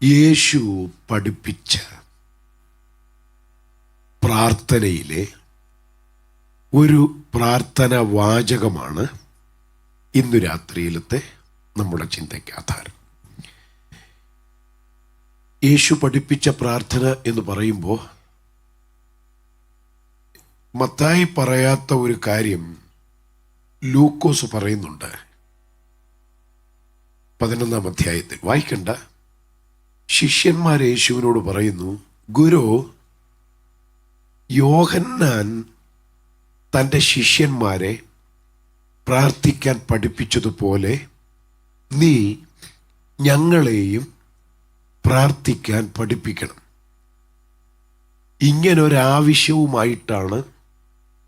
യേശു പഠിപ്പിച്ച പ്രാർത്ഥനയിലെ ഒരു പ്രാർത്ഥന വാചകമാണ് ഇന്നു രാത്രിയിലത്തെ നമ്മുടെ ചിന്തയ്ക്ക് ആധാരം. യേശു പഠിപ്പിച്ച പ്രാർത്ഥന എന്ന് പറയുമ്പോൾ മത്തായി പറയാത്ത ഒരു കാര്യം ലൂക്കോസ് പറയുന്നുണ്ട്. 11-ാം അധ്യായത്തിൽ വായിക്കണ്ട. ശിഷ്യന്മാർ യേശുവിനോട് പറയുന്നു, ഗുരു, യോഹന്നാൻ തൻ്റെ ശിഷ്യന്മാരെ പ്രാർത്ഥിക്കാൻ പഠിപ്പിച്ചതുപോലെ നീ ഞങ്ങളെയും പ്രാർത്ഥിക്കാൻ പഠിപ്പിക്കണം. ഇങ്ങനൊരാവശ്യവുമായിട്ടാണ്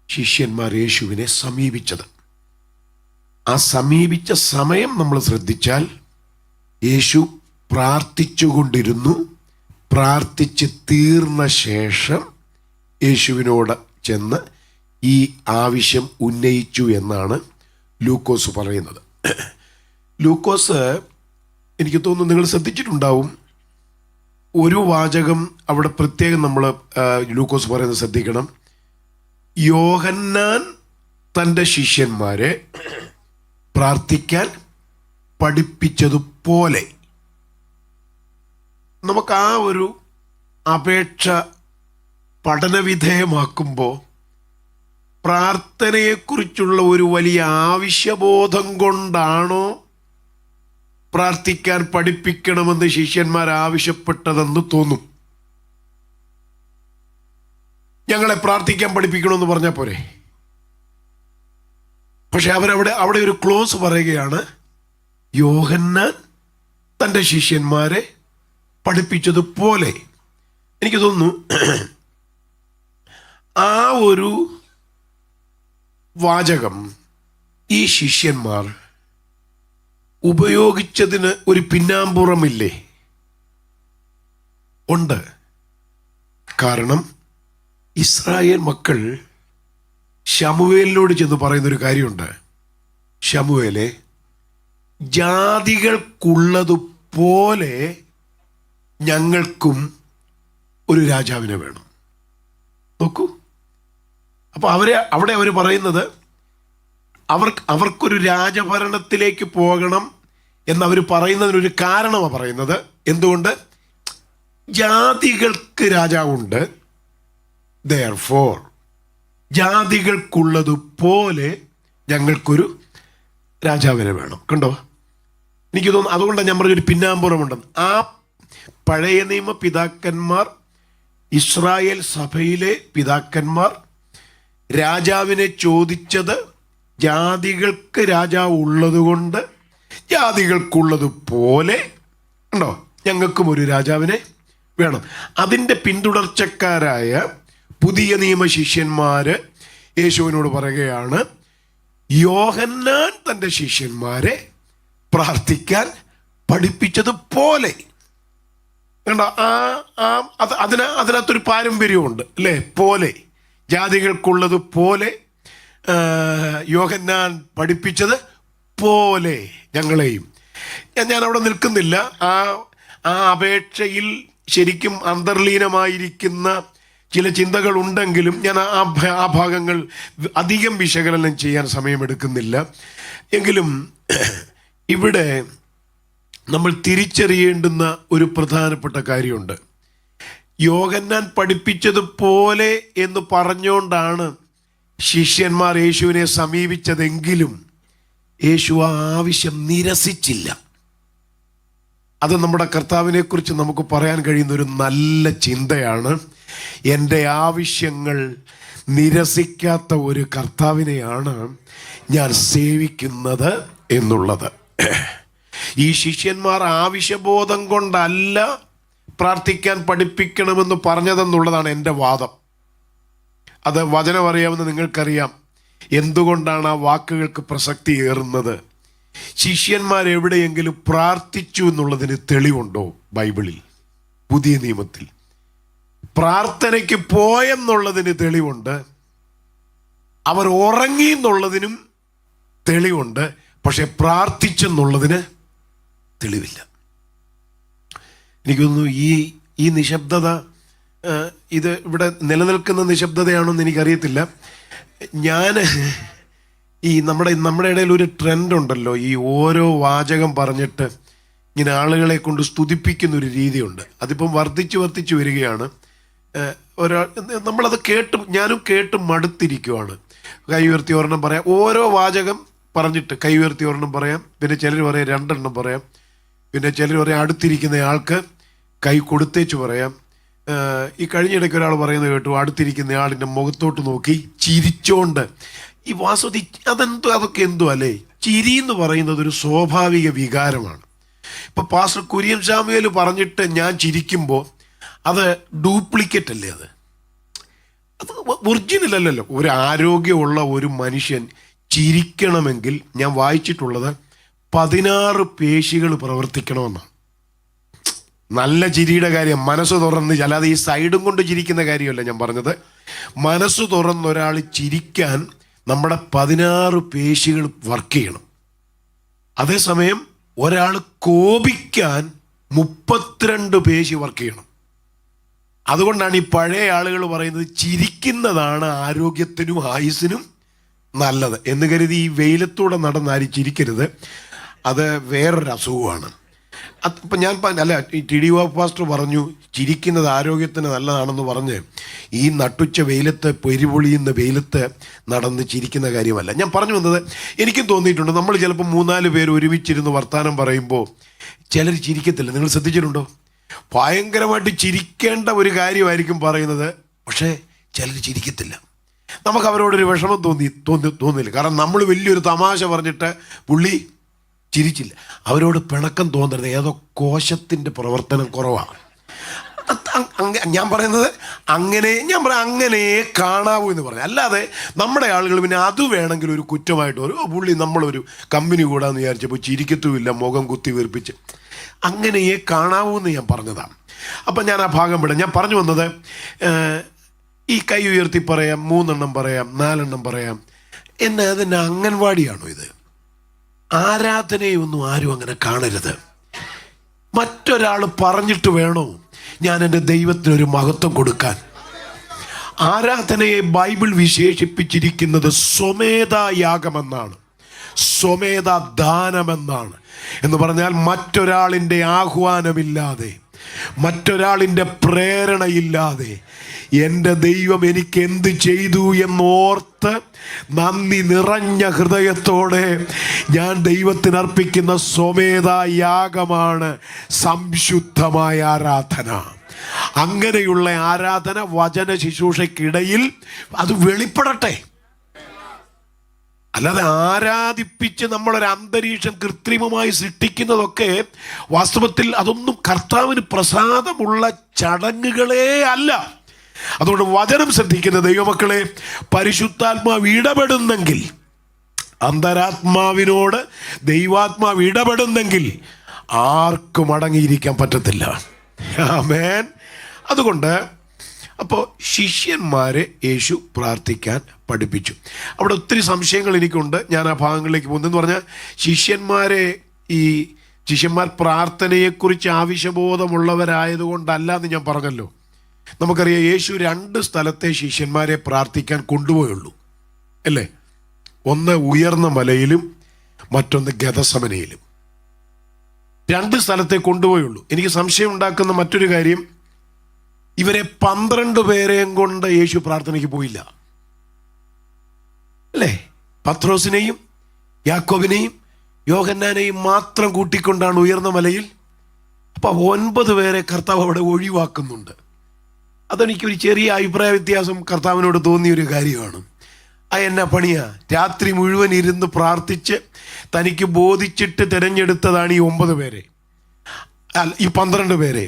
ശിഷ്യന്മാർ യേശുവിനെ സമീപിച്ചത്. ആ സമീപിച്ച സമയം നമ്മൾ ശ്രദ്ധിച്ചാൽ യേശു പ്രാർത്ഥിച്ചുകൊണ്ടിരുന്നു. പ്രാർത്ഥിച്ച് തീർന്ന ശേഷം യേശുവിനോട് ചെന്ന് ഈ ആവശ്യം ഉന്നയിച്ചു എന്നാണ് ലൂക്കോസ് പറയുന്നത്. ലൂക്കോസ്, എനിക്ക് തോന്നുന്നു നിങ്ങൾ ശ്രദ്ധിച്ചിട്ടുണ്ടാവും, ഒരു വാചകം അവിടെ പ്രത്യേകം നമ്മൾ ലൂക്കോസ് പറയുന്നത് ശ്രദ്ധിക്കണം. യോഹന്നാൻ തൻ്റെ ശിഷ്യന്മാരെ പ്രാർത്ഥിക്കാൻ പഠിപ്പിച്ചതുപോലെ. നമുക്ക് ആ ഒരു അപേക്ഷ പഠനവിധേയമാക്കുമ്പോൾ പ്രാർത്ഥനയെക്കുറിച്ചുള്ള ഒരു വലിയ ആവശ്യബോധം കൊണ്ടാണോ പ്രാർത്ഥിക്കാൻ പഠിപ്പിക്കണമെന്ന് ശിഷ്യന്മാർ ആവശ്യപ്പെട്ടതെന്ന് തോന്നും. ഞങ്ങളെ പ്രാർത്ഥിക്കാൻ പഠിപ്പിക്കണമെന്ന് പറഞ്ഞാൽ പോരെ. പക്ഷെ അവിടെ ഒരു ക്ലോസ് പറയുകയാണ്, യോഹന്നാൻ തൻ്റെ ശിഷ്യന്മാരെ പഠിപ്പിച്ചതുപോലെ. എനിക്ക് തോന്നുന്നു ആ ഒരു വാചകം ഈ ശിഷ്യന്മാർ ഉപയോഗിച്ചതിന് ഒരു പിന്നാമ്പുറമില്ലേ? ഉണ്ട്. കാരണം ഇസ്രായേൽ മക്കൾ ശമൂവേലിനോട് ചെന്ന് പറയുന്നൊരു കാര്യമുണ്ട്. ശമൂവേലെ, ജാതികൾക്കുള്ളതുപോലെ ഞങ്ങൾക്കും ഒരു രാജാവിനെ വേണം. നോക്കൂ, അപ്പോൾ അവിടെ അവർ പറയുന്നത് അവർക്കൊരു രാജഭരണത്തിലേക്ക് പോകണം എന്നവർ പറയുന്നതിനൊരു കാരണമാണ് പറയുന്നത്. എന്തുകൊണ്ട്? ജാതികൾക്ക് രാജാവുണ്ട്, therefore ജാതികൾക്കുള്ളതുപോലെ ഞങ്ങൾക്കൊരു രാജാവിനെ വേണം. കണ്ടോ? എനിക്ക് തോന്നുന്നു അതുകൊണ്ടാണ് ഞാൻ പറഞ്ഞൊരു പിന്നാമ്പുറമുണ്ടെന്ന്. ആ പഴയ നിയമ പിതാക്കന്മാർ, ഇസ്രായേൽ സഭയിലെ പിതാക്കന്മാർ രാജാവിനെ ചോദിച്ചത് ജാതികൾക്ക് രാജാവ് ഉള്ളതുകൊണ്ട് ജാതികൾക്കുള്ളതുപോലെ ഉണ്ടോ ഞങ്ങൾക്കും ഒരു രാജാവിനെ വേണം. അതിൻ്റെ പിന്തുടർച്ചക്കാരായ പുതിയ നിയമ ശിഷ്യന്മാര് യേശുവിനോട് പറയുകയാണ്, യോഹന്നാൻ തൻ്റെ ശിഷ്യന്മാരെ പ്രാർത്ഥിക്കാൻ പഠിപ്പിച്ചതുപോലെ. കണ്ടോ? അതിനകത്തൊരു പാരമ്പര്യമുണ്ട് അല്ലേ? പോലെ, ജാതികൾക്കുള്ളത് പോലെ, യോഹന്നാൻ പഠിപ്പിച്ചത് പോലെ ഞങ്ങളെയും. ഞാൻ അവിടെ നിൽക്കുന്നില്ല. ആ അപേക്ഷയിൽ ശരിക്കും അന്തർലീനമായിരിക്കുന്ന ചില ചിന്തകൾ ഉണ്ടെങ്കിലും ഞാൻ ആ ഭാഗങ്ങൾ അധികം വിശകലനം ചെയ്യാൻ സമയമെടുക്കുന്നില്ല. എങ്കിലും ഇവിടെ നമ്മൾ തിരിച്ചറിയേണ്ടുന്ന ഒരു പ്രധാനപ്പെട്ട കാര്യമുണ്ട്. യോഹന്നാൻ പഠിപ്പിച്ചതുപോലെ എന്ന് പറഞ്ഞുകൊണ്ടാണ് ശിഷ്യന്മാർ യേശുവിനെ സമീപിച്ചതെങ്കിലും യേശു ആ ആവശ്യം നിരസിച്ചില്ല. അത് നമ്മുടെ കർത്താവിനെ കുറിച്ച് നമുക്ക് പറയാൻ കഴിയുന്ന ഒരു നല്ല ചിന്തയാണ്. എൻ്റെ ആവശ്യങ്ങൾ നിരസിക്കാത്ത ഒരു കർത്താവിനെയാണ് ഞാൻ സേവിക്കുന്നത് എന്നുള്ളത്. ഈ ശിഷ്യന്മാർ ആവശ്യബോധം കൊണ്ടല്ല പ്രാർത്ഥിക്കാൻ പഠിപ്പിക്കണമെന്ന് പറഞ്ഞതെന്നുള്ളതാണ് എൻ്റെ വാദം. അത് വചനം അറിയാമെന്ന് നിങ്ങൾക്കറിയാം. എന്തുകൊണ്ടാണ് ആ വാക്കുകൾക്ക് പ്രസക്തി ഏറുന്നത്? ശിഷ്യന്മാരെവിടെയെങ്കിലും പ്രാർത്ഥിച്ചു എന്നുള്ളതിന് തെളിവുണ്ടോ ബൈബിളിൽ? പുതിയ നിയമത്തിൽ പ്രാർത്ഥനയ്ക്ക് പോയെന്നുള്ളതിന് തെളിവുണ്ട്. അവർ ഉറങ്ങി എന്നുള്ളതിനും തെളിവുണ്ട്. പക്ഷെ പ്രാർത്ഥിച്ചെന്നുള്ളതിന് തെളിവില്ല. എനിക്ക് തോന്നുന്നു ഈ നിശബ്ദത ഇത് ഇവിടെ നിലനിൽക്കുന്ന നിശബ്ദതയാണെന്ന് എനിക്കറിയത്തില്ല. ഞാൻ നമ്മുടെ ഇടയിൽ ഒരു ട്രെൻഡ് ഉണ്ടല്ലോ, ഈ ഓരോ വാചകം പറഞ്ഞിട്ട് ഇങ്ങനെ ആളുകളെ കൊണ്ട് സ്തുതിപ്പിക്കുന്ന ഒരു രീതിയുണ്ട്. അതിപ്പം വർദ്ധിച്ചു വരികയാണ്. നമ്മളത് ഞാനും കേട്ട് മടുത്തിരിക്കുവാണ്. കൈ ഉയർത്തി ഒരെണ്ണം പറയാം, ഓരോ വാചകം പറഞ്ഞിട്ട് കൈ ഉയർത്തി ഒരെണ്ണം പറയാം, പിന്നെ ചിലർ പറയാം 2 എണ്ണം പറയാം, പിന്നെ ചിലർ പറയാം അടുത്തിരിക്കുന്ന ആൾക്ക് കൈ കൊടുത്തേച്ച് പറയാം. ഈ കഴിഞ്ഞിടയ്ക്ക് ഒരാൾ പറയുന്നത് കേട്ടു, അടുത്തിരിക്കുന്ന ആളിൻ്റെ മുഖത്തോട്ട് നോക്കി ചിരിച്ചോണ്ട്. ഈ വാസ്തവത്തിൽ അതൊക്കെ എന്തോ അല്ലേ? ചിരി എന്ന് പറയുന്നത് ഒരു സ്വാഭാവിക വികാരമാണ്. ഇപ്പം പാസ്റ്റർ കുര്യൻ സാമുവേൽ പറഞ്ഞിട്ട് ഞാൻ ചിരിക്കുമ്പോൾ അത് ഡ്യൂപ്ലിക്കേറ്റ് അല്ലേ? അത് ഒറിജിനൽ അല്ലല്ലോ. ഒരു ആരോഗ്യമുള്ള ഒരു മനുഷ്യൻ ചിരിക്കണമെങ്കിൽ ഞാൻ വായിച്ചിട്ടുള്ളത് 16 പേശികൾ പ്രവർത്തിക്കണമെന്നാണ്. നല്ല ചിരിയുടെ കാര്യം മനസ്സ് തുറന്ന്, അല്ലാതെ ഈ സൈഡും കൊണ്ട് ചിരിക്കുന്ന കാര്യമല്ല ഞാൻ പറഞ്ഞത്. മനസ്സ് തുറന്നൊരാൾ ചിരിക്കാൻ നമ്മുടെ 16 പേശികൾ വർക്ക് ചെയ്യണം. അതേസമയം ഒരാൾ കോപിക്കാൻ 32 പേശി വർക്ക് ചെയ്യണം. അതുകൊണ്ടാണ് ഈ പഴയ ആളുകൾ പറയുന്നത് ചിരിക്കുന്നതാണ് ആരോഗ്യത്തിനും ആയുസ്സിനും നല്ലത് എന്ന് കരുതി ഈ വെയിലത്തൂടെ നടന്നാരും ചിരിക്കരുത്. അത് വേറൊരു അസുഖമാണ്. അപ്പം ഈ ടി.ഡി. പാസ്റ്റർ പറഞ്ഞു ചിരിക്കുന്നത് ആരോഗ്യത്തിന് നല്ലതാണെന്ന് പറഞ്ഞ് ഈ നട്ടുച്ച വെയിലത്ത് പൊരിപൊളിയുന്ന വെയിലത്ത് നടന്ന് ചിരിക്കുന്ന കാര്യമല്ല ഞാൻ പറഞ്ഞു വന്നത്. എനിക്കും തോന്നിയിട്ടുണ്ട്, നമ്മൾ ചിലപ്പോൾ 3-4 പേര് ഒരുമിച്ചിരുന്ന് വർത്തമാനം പറയുമ്പോൾ ചിലർ ചിരിക്കത്തില്ല. നിങ്ങൾ ശ്രദ്ധിച്ചിട്ടുണ്ടോ? ഭയങ്കരമായിട്ട് ചിരിക്കേണ്ട ഒരു പറയുന്നത്, പക്ഷേ ചിലർ ചിരിക്കത്തില്ല. നമുക്ക് അവരോടൊരു വിഷമം തോന്നില്ല. കാരണം നമ്മൾ വലിയൊരു തമാശ പറഞ്ഞിട്ട് പുള്ളി ചിരിച്ചില്ല. അവരോട് പിണക്കം തോന്നരുത്, ഏതോ കോശത്തിൻ്റെ പ്രവർത്തനം കുറവാണ്. ഞാൻ പറയുന്നത് അങ്ങനെ കാണാവൂ എന്ന് പറഞ്ഞു. അല്ലാതെ നമ്മുടെ ആളുകൾ പിന്നെ അത് വേണമെങ്കിൽ ഒരു കുറ്റമായിട്ട് പുള്ളി നമ്മളൊരു കമ്പനി കൂടാന്ന് വിചാരിച്ചപ്പോൾ ചിരിക്കത്തുമില്ല, മുഖം കുത്തി വീർപ്പിച്ച് അങ്ങനെയേ കാണാവൂ എന്ന് ഞാൻ പറഞ്ഞതാണ്. അപ്പം ഞാൻ ആ ഭാഗം വിടാം. ഞാൻ പറഞ്ഞു വന്നത്, ഈ കൈ ഉയർത്തി പറയാം, 3 എണ്ണം പറയാം, 4 എണ്ണം പറയാം അതിൻ്റെ അംഗൻവാടിയാണോ ഇത്? ആരാധനയൊന്നും ആരും അങ്ങനെ കാണരുത്. മറ്റൊരാൾ പറഞ്ഞിട്ട് വേണോ ഞാൻ എൻ്റെ ദൈവത്തിനൊരു മഹത്വം കൊടുക്കാൻ? ആരാധനയെ ബൈബിൾ വിശേഷിപ്പിച്ചിരിക്കുന്നത് സ്വമേധായാഗമെന്നാണ്, സ്വമേധാദാനമെന്നാണ്. എന്ന് പറഞ്ഞാൽ മറ്റൊരാളിൻ്റെ ആഹ്വാനമില്ലാതെ, മറ്റൊരാളിൻ്റെ പ്രേരണയില്ലാതെ എൻ്റെ ദൈവം എനിക്ക് എന്ത് ചെയ്തു എന്നോർത്ത് നന്ദി നിറഞ്ഞ ഹൃദയത്തോടെ ഞാൻ ദൈവത്തിന് അർപ്പിക്കുന്ന സ്വമേധായാഗമാണ് സംശുദ്ധമായ ആരാധന. അങ്ങനെയുള്ള ആരാധന വചന ശുശ്രൂഷയ്ക്കിടയിൽ അത് വെളിപ്പെടട്ടെ. അല്ലാതെ ആരാധിപ്പിച്ച് നമ്മളൊരു അന്തരീക്ഷം കൃത്രിമമായി സൃഷ്ടിക്കുന്നതൊക്കെ വാസ്തവത്തിൽ അതൊന്നും കർത്താവിന് പ്രസാദമുള്ള ചടങ്ങുകളേ അല്ല. അതുകൊണ്ട് വചനം ശ്രദ്ധിക്കുന്ന ദൈവമക്കളെ, പരിശുദ്ധാത്മാവ് ഇടപെടുന്നെങ്കിൽ, അന്തരാത്മാവിനോട് ദൈവാത്മാവ് ഇടപെടുന്നെങ്കിൽ ആർക്കും അടങ്ങിയിരിക്കാൻ പറ്റത്തില്ല. ആമേൻ. അതുകൊണ്ട് അപ്പോൾ ശിഷ്യന്മാരെ യേശു പ്രാർത്ഥിക്കാൻ പഠിപ്പിച്ചു. അവിടെ ഒത്തിരി സംശയങ്ങൾ എനിക്കുണ്ട്, ഞാൻ ആ ഭാഗങ്ങളിലേക്ക് പോകുന്നതെന്ന് പറഞ്ഞാൽ, ശിഷ്യന്മാർ പ്രാർത്ഥനയെക്കുറിച്ച് ആവശ്യബോധമുള്ളവരായതുകൊണ്ടല്ല എന്ന് ഞാൻ പറഞ്ഞല്ലോ. നമുക്കറിയാം, യേശു 2 സ്ഥലത്തെ ശിഷ്യന്മാരെ പ്രാർത്ഥിക്കാൻ കൊണ്ടുപോയുള്ളൂ അല്ലേ? ഒന്ന് ഉയർന്ന മലയിലും മറ്റൊന്ന് ഗെഥസമനയിലും. 2 സ്ഥലത്തെ കൊണ്ടുപോയുള്ളൂ. എനിക്ക് സംശയം ഉണ്ടാക്കുന്ന മറ്റൊരു കാര്യം, ഇവരെ 12 പേരെയും കൊണ്ട് യേശു പ്രാർത്ഥനയ്ക്ക് പോയില്ല അല്ലേ? പത്രോസിനെയും യാക്കോബിനെയും യോഹന്നാനെയും മാത്രം കൂട്ടിക്കൊണ്ടാണ് ഉയർന്ന മലയിൽ. അപ്പം 9 പേരെ കർത്താവ് അവിടെ ഒഴിവാക്കുന്നുണ്ട്. അതെനിക്കൊരു ചെറിയ അഭിപ്രായ വ്യത്യാസം കർത്താവിനോട് തോന്നിയൊരു കാര്യമാണ്. എന്നാ പണിയാ? രാത്രി മുഴുവൻ ഇരുന്ന് പ്രാർത്ഥിച്ച് തനിക്ക് ബോധിച്ചിട്ട് തിരഞ്ഞെടുത്തതാണ് ഈ 9 പേരെ, ഈ 12 പേരെ.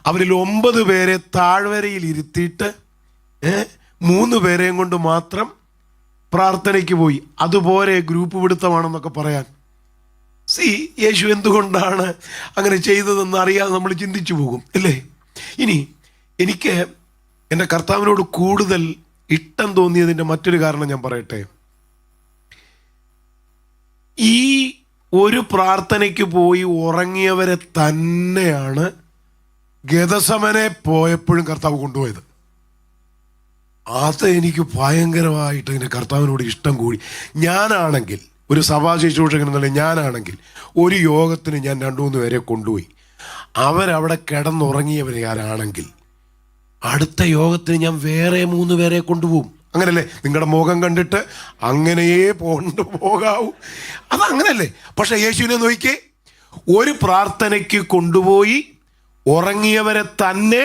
അവരിൽ 9 പേരെ താഴ്വരയിൽ ഇരുത്തിയിട്ട് 3 പേരെയും കൊണ്ട് മാത്രം പ്രാർത്ഥനയ്ക്ക് പോയി. അതുപോലെ ഗ്രൂപ്പ് പിടുത്തമാണെന്നൊക്കെ പറയാൻ. യേശു എന്തുകൊണ്ടാണ് അങ്ങനെ ചെയ്തതെന്ന് അറിയാതെ നമ്മൾ ചിന്തിച്ചു പോകും അല്ലേ? ഇനി എനിക്ക് എൻ്റെ കർത്താവിനോട് കൂടുതൽ ഇഷ്ടം തോന്നിയതിൻ്റെ മറ്റൊരു കാരണം ഞാൻ പറയട്ടെ. ഈ ഒരു പ്രാർത്ഥനയ്ക്ക് പോയി ഉറങ്ങിയവരെ തന്നെയാണ് ഗെദസമനെ പോയപ്പോഴും കർത്താവ് കൊണ്ടുപോയത്. അത് എനിക്ക് ഭയങ്കരമായിട്ട് ഇങ്ങനെ കർത്താവിനോട് ഇഷ്ടം കൂടി. ഞാനാണെങ്കിൽ ഒരു സഭാ ശുശ്രൂഷകൻ എന്നല്ല, ഞാനാണെങ്കിൽ ഒരു യോഗത്തിന് ഞാൻ 2-3 പേരെ കൊണ്ടുപോയി, അവരവിടെ കിടന്നുറങ്ങിയവരാണെങ്കിൽ അടുത്ത യോഗത്തിന് ഞാൻ വേറെ 3 പേരെ കൊണ്ടുപോകും. അങ്ങനല്ലേ? നിങ്ങളുടെ മുഖം കണ്ടിട്ട് അങ്ങനെയേ പോകാവൂ, അതങ്ങനല്ലേ? പക്ഷെ യേശുവിനെ നോക്കിക്കേ, ഒരു പ്രാർത്ഥനയ്ക്ക് കൊണ്ടുപോയി ഉറങ്ങിയവരെ തന്നെ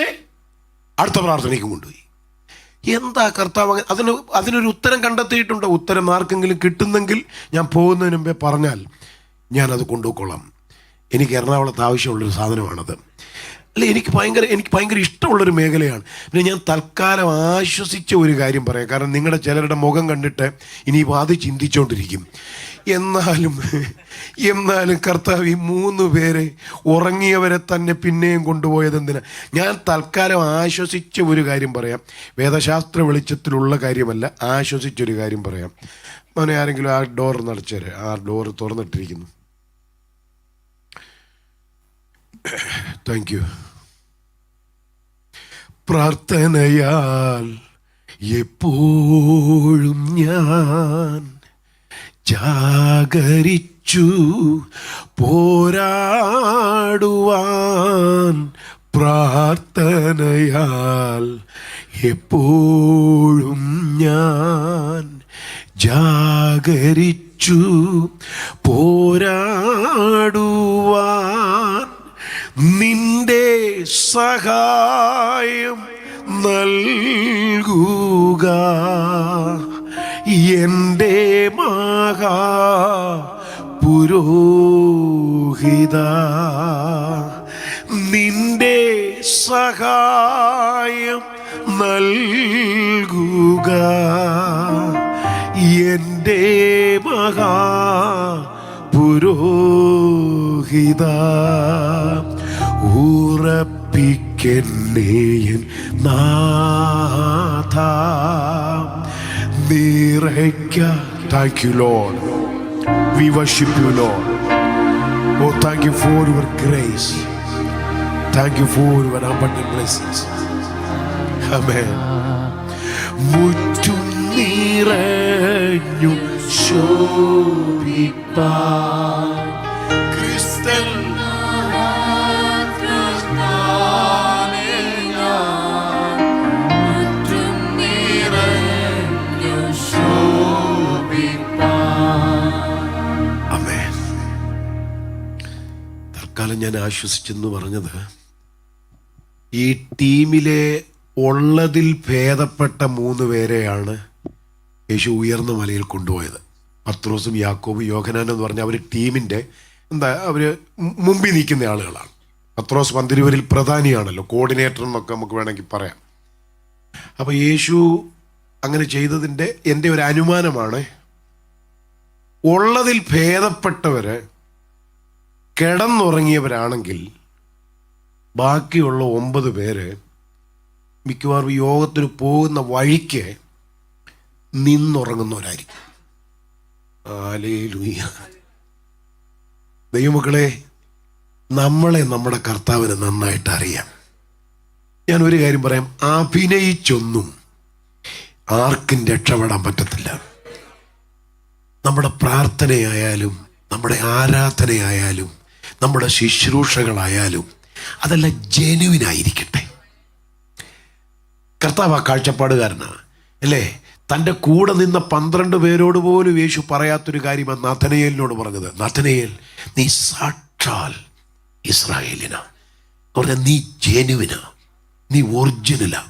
അടുത്ത പ്രാർത്ഥനയ്ക്ക് കൊണ്ടുപോയി. എന്താ കർത്താവ് അതിനൊരു ഉത്തരം കണ്ടെത്തിയിട്ടുണ്ട്. ഉത്തരം ആർക്കെങ്കിലും കിട്ടുന്നെങ്കിൽ ഞാൻ പോകുന്നതിന് മുമ്പേ പറഞ്ഞാൽ ഞാനത് കൊണ്ടുപോയിക്കൊള്ളാം. എനിക്ക് എറണാകുളത്ത് ആവശ്യമുള്ളൊരു സാധനമാണത്. അല്ല, എനിക്ക് ഭയങ്കര ഇഷ്ടമുള്ളൊരു മേഖലയാണ്. പിന്നെ ഞാൻ തൽക്കാലം ആശ്വസിച്ച ഒരു കാര്യം പറയാം. കാരണം നിങ്ങളുടെ ചിലരുടെ മുഖം കണ്ടിട്ട് ഇനിയിപ്പോൾ അത് ചിന്തിച്ചുകൊണ്ടിരിക്കും. എന്നാലും കർത്താവ് ഈ 3 പേരെ ഉറങ്ങിയവരെ തന്നെ പിന്നെയും കൊണ്ടുപോയത് എന്തിനാ? ഞാൻ തൽക്കാലം ആശ്വസിച്ച ഒരു കാര്യം പറയാം. വേദശാസ്ത്ര വെളിച്ചത്തിലുള്ള കാര്യമല്ല, ആശ്വസിച്ചൊരു കാര്യം പറയാം. മോനെ, ആരെങ്കിലും ആ ഡോർ നടച്ചേരെ. ആ ഡോർ തുറന്നിട്ടിരിക്കുന്നു. Thank you. പ്രാർത്ഥനയാൽ എപ്പോഴും ഞാൻ ജാഗരിച്ചു പോരാടുവാൻ, പ്രാർത്ഥനയാൽ എപ്പോഴും ഞാൻ ജാഗരിച്ചു പോരാടുവാൻ, നിന്റെ സഹായം നൽകുക എൻ്റെ മഹാപുരോഹിത, നിന്റെ സഹായം നൽകുക എൻ്റെ മഹാപുരോഹിത, ഉറപ്പിക്കെന്നെയൻ നാഥ നിറയ്ക്ക. Thank you, Lord. We worship you, Lord. Oh, thank you for your grace. Thank you for your abundant blessings. Amen. മുറ്റും നിറഞ്ഞു ശോഭിപ്പാൻ ക്രിസ്തൻ ഞാൻ ആശ്വസിച്ചെന്ന് പറഞ്ഞത്, ഈ ടീമിലെ ഉള്ളതിൽ ഭേദപ്പെട്ട 3 പേരെയാണ് യേശു ഉയർന്ന മലയിൽ കൊണ്ടുപോയത്. പത്രോസും യാക്കോബും യോഹന്നാനും എന്ന് പറഞ്ഞാൽ അവർ ടീമിൻ്റെ അവർ മുമ്പിൽ നിൽക്കുന്ന ആളുകളാണ്. പത്രോസ് പന്തിരുവരിൽ പ്രധാനിയാണല്ലോ, കോർഡിനേറ്റർ എന്നൊക്കെ നമുക്ക് വേണമെങ്കിൽ പറയാം. അപ്പോൾ യേശു അങ്ങനെ ചെയ്തതിൻ്റെ എൻ്റെ ഒരു അനുമാനമാണ്, ഉള്ളതിൽ ഭേദപ്പെട്ടവർ കിടന്നുറങ്ങിയവരാണെങ്കിൽ ബാക്കിയുള്ള 9 പേര് മിക്കവാറും യോഗത്തിന് പോകുന്ന വഴിക്ക് നിന്നുറങ്ങുന്നവരായിരിക്കും. ഹല്ലേലൂയ. ദൈവമക്കളെ, നമ്മളെ നമ്മുടെ കർത്താവിന് നന്നായിട്ട് അറിയാം. ഞാൻ ഒരു കാര്യം പറയാം, അഭിനയിച്ചൊന്നും ആർക്കും രക്ഷപ്പെടാൻ പറ്റത്തില്ല. നമ്മുടെ പ്രാർത്ഥനയായാലും നമ്മുടെ ആരാധനയായാലും നമ്മുടെ ശുശ്രൂഷകളായാലും അതെല്ലാം ജെനുവിനായിരിക്കട്ടെ. കർത്താവ് ആ കാഴ്ചപ്പാടുകാരനാണ്, അല്ലേ? തൻ്റെ കൂടെ നിന്ന 12 പേരോട് പോലും യേശു പറയാത്തൊരു കാര്യമാണ് നഥനയേലിനോട് പറഞ്ഞത്. നഥനയേൽ, നീ സാക്ഷാൽ ഇസ്രായേലിനാ. പറഞ്ഞാൽ നീ ജെനുവിനാ, നീ ഒറിജിനലാ.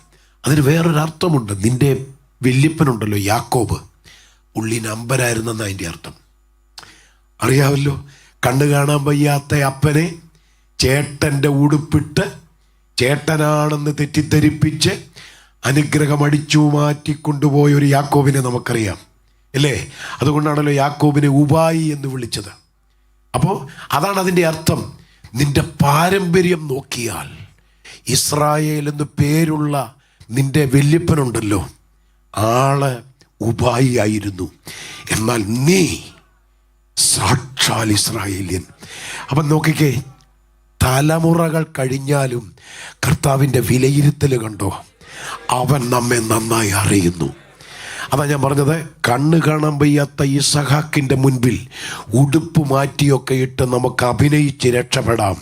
അതിന് വേറൊരർത്ഥമുണ്ട്. നിന്റെ വല്യപ്പനുണ്ടല്ലോ യാക്കോബ്, ഉള്ളി നമ്പരായിരുന്നെന്ന് അതിൻ്റെ അർത്ഥം അറിയാമല്ലോ. കണ്ണു കാണാൻ വയ്യാത്ത അപ്പനെ ചേട്ടൻ്റെ ഉടുപ്പിട്ട് ചേട്ടനാണെന്ന് തെറ്റിദ്ധരിപ്പിച്ച് അനുഗ്രഹം അടിച്ചു മാറ്റിക്കൊണ്ടുപോയ ഒരു യാക്കോബിനെ നമുക്കറിയാം, അല്ലേ? അതുകൊണ്ടാണല്ലോ യാക്കോബിനെ ഉപായി എന്ന് വിളിച്ചത്. അപ്പോൾ അതാണ് അതിൻ്റെ അർത്ഥം. നിന്റെ പാരമ്പര്യം നോക്കിയാൽ ഇസ്രായേൽ എന്ന് പേരുള്ള നിന്റെ വല്യപ്പനുണ്ടല്ലോ, ആള് ഉപായി ആയിരുന്നു. എന്നാൽ നീ സാക്ഷാൽ ഇസ്രായേലിയൻ. അപ്പം നോക്കിക്കേ, തലമുറകൾ കഴിഞ്ഞാലും കർത്താവിൻ്റെ വിലയിരുത്തൽ കണ്ടോ? അവൻ നമ്മെ നന്നായി അറിയുന്നു. അതാ ഞാൻ പറഞ്ഞത്, കണ്ണ് കാണാൻ വയ്യാത്ത ഇസഹാക്കിൻ്റെ മുൻപിൽ ഉടുപ്പ് മാറ്റിയൊക്കെ ഇട്ട് നമുക്ക് അഭിനയിച്ച് രക്ഷപ്പെടാം.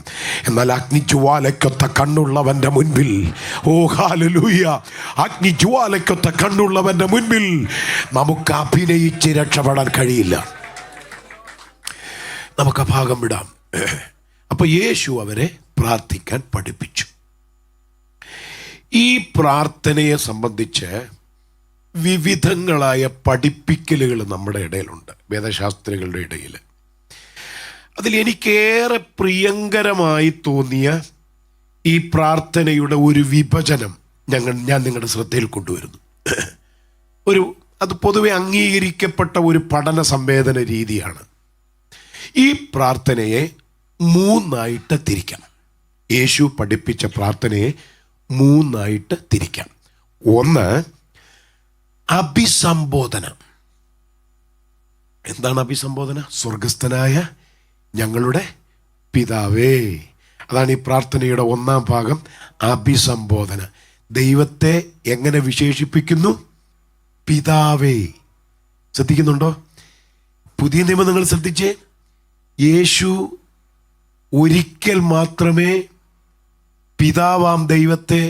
എന്നാൽ അഗ്നിജ്വാലയ്ക്കൊത്ത കണ്ണുള്ളവൻ്റെ മുൻപിൽ, ഓ ഹല്ലേലൂയ, അഗ്നിജ്വാലയ്ക്കൊത്ത കണ്ണുള്ളവൻ്റെ മുൻപിൽ നമുക്ക് അഭിനയിച്ച് രക്ഷപ്പെടാൻ കഴിയില്ല. നമുക്ക് ആ ഭാഗം വിടാം. അപ്പോൾ യേശു അവരെ പ്രാർത്ഥിക്കാൻ പഠിപ്പിച്ചു. ഈ പ്രാർത്ഥനയെ സംബന്ധിച്ച് വിവിധങ്ങളായ പഠിപ്പിക്കലുകൾ നമ്മുടെ ഇടയിലുണ്ട്, വേദശാസ്ത്രികളുടെ ഇടയിൽ. അതിൽ എനിക്കേറെ പ്രിയങ്കരമായി തോന്നിയ ഈ പ്രാർത്ഥനയുടെ ഒരു വിഭജനം ഞാൻ നിങ്ങളുടെ ശ്രദ്ധയിൽ കൊണ്ടുവരുന്നു. അത് പൊതുവെ അംഗീകരിക്കപ്പെട്ട ഒരു പഠന സംവേദന രീതിയാണ്. ഈ പ്രാർത്ഥനയെ 3 തിരിക്കാം. യേശു പഠിപ്പിച്ച പ്രാർത്ഥനയെ 3 തിരിക്കാം. ഒന്ന്, അഭിസംബോധന. എന്താണ് അഭിസംബോധന? സ്വർഗസ്ഥനായ ഞങ്ങളുടെ പിതാവേ. അതാണ് ഈ പ്രാർത്ഥനയുടെ 1-ാം ഭാഗം, അഭിസംബോധന. ദൈവത്തെ എങ്ങനെ വിശേഷിപ്പിക്കുന്നു? പിതാവേ. ശ്രദ്ധിക്കുന്നുണ്ടോ? പുതിയ നിയമം നിങ്ങൾ ശ്രദ്ധിച്ചേ. യേശു ഒരിക്കൽ മാത്രമേ പിതാവാം ദൈവത്തെ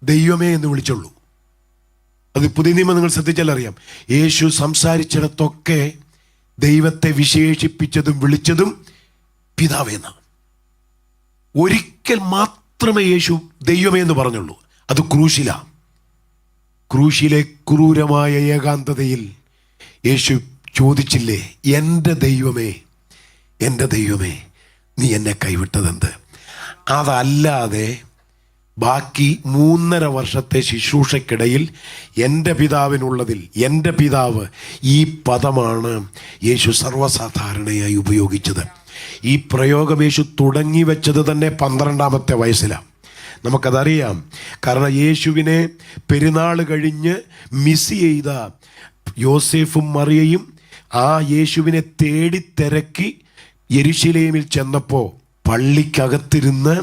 ദൈവമേ എന്ന് വിളിച്ചുള്ളൂ. അത് പുതിയ നിയമം നിങ്ങൾ ശ്രദ്ധിച്ചാൽ അറിയാം. യേശു സംസാരിച്ചിടത്തൊക്കെ ദൈവത്തെ വിശേഷിപ്പിച്ചതും വിളിച്ചതും പിതാവേന്നാണ്. ഒരിക്കൽ മാത്രമേ യേശു ദൈവമേ എന്ന് പറഞ്ഞുള്ളൂ. അത് ക്രൂശിലാണ്. ക്രൂശിലെ ക്രൂരമായ ഏകാന്തതയിൽ യേശു ചോദിച്ചില്ലേ, എൻ്റെ ദൈവമേ, എൻ്റെ ദൈവമേ, നീ എന്നെ കൈവിട്ടതെന്ത്? അതല്ലാതെ ബാക്കി 3.5 വർഷത്തെ ശുശ്രൂഷയ്ക്കിടയിൽ എൻ്റെ പിതാവിനുള്ളതിൽ എൻ്റെ പിതാവ്, ഈ പദമാണ് യേശു സർവ്വസാധാരണയായി ഉപയോഗിച്ചത്. ഈ പ്രയോഗം യേശു തുടങ്ങി വെച്ചത് തന്നെ 12-ാമത്തെ വയസ്സിലാണ്. നമുക്കതറിയാം. കാരണം യേശുവിനെ പെരുന്നാൾ കഴിഞ്ഞ് മിസ് ചെയ്ത യോസേഫും മറിയയും ആ യേശുവിനെ തേടിത്തിരക്കി യെരുശലേമിൽ ചെന്നപ്പോൾ പള്ളിക്കകത്തിരുന്ന്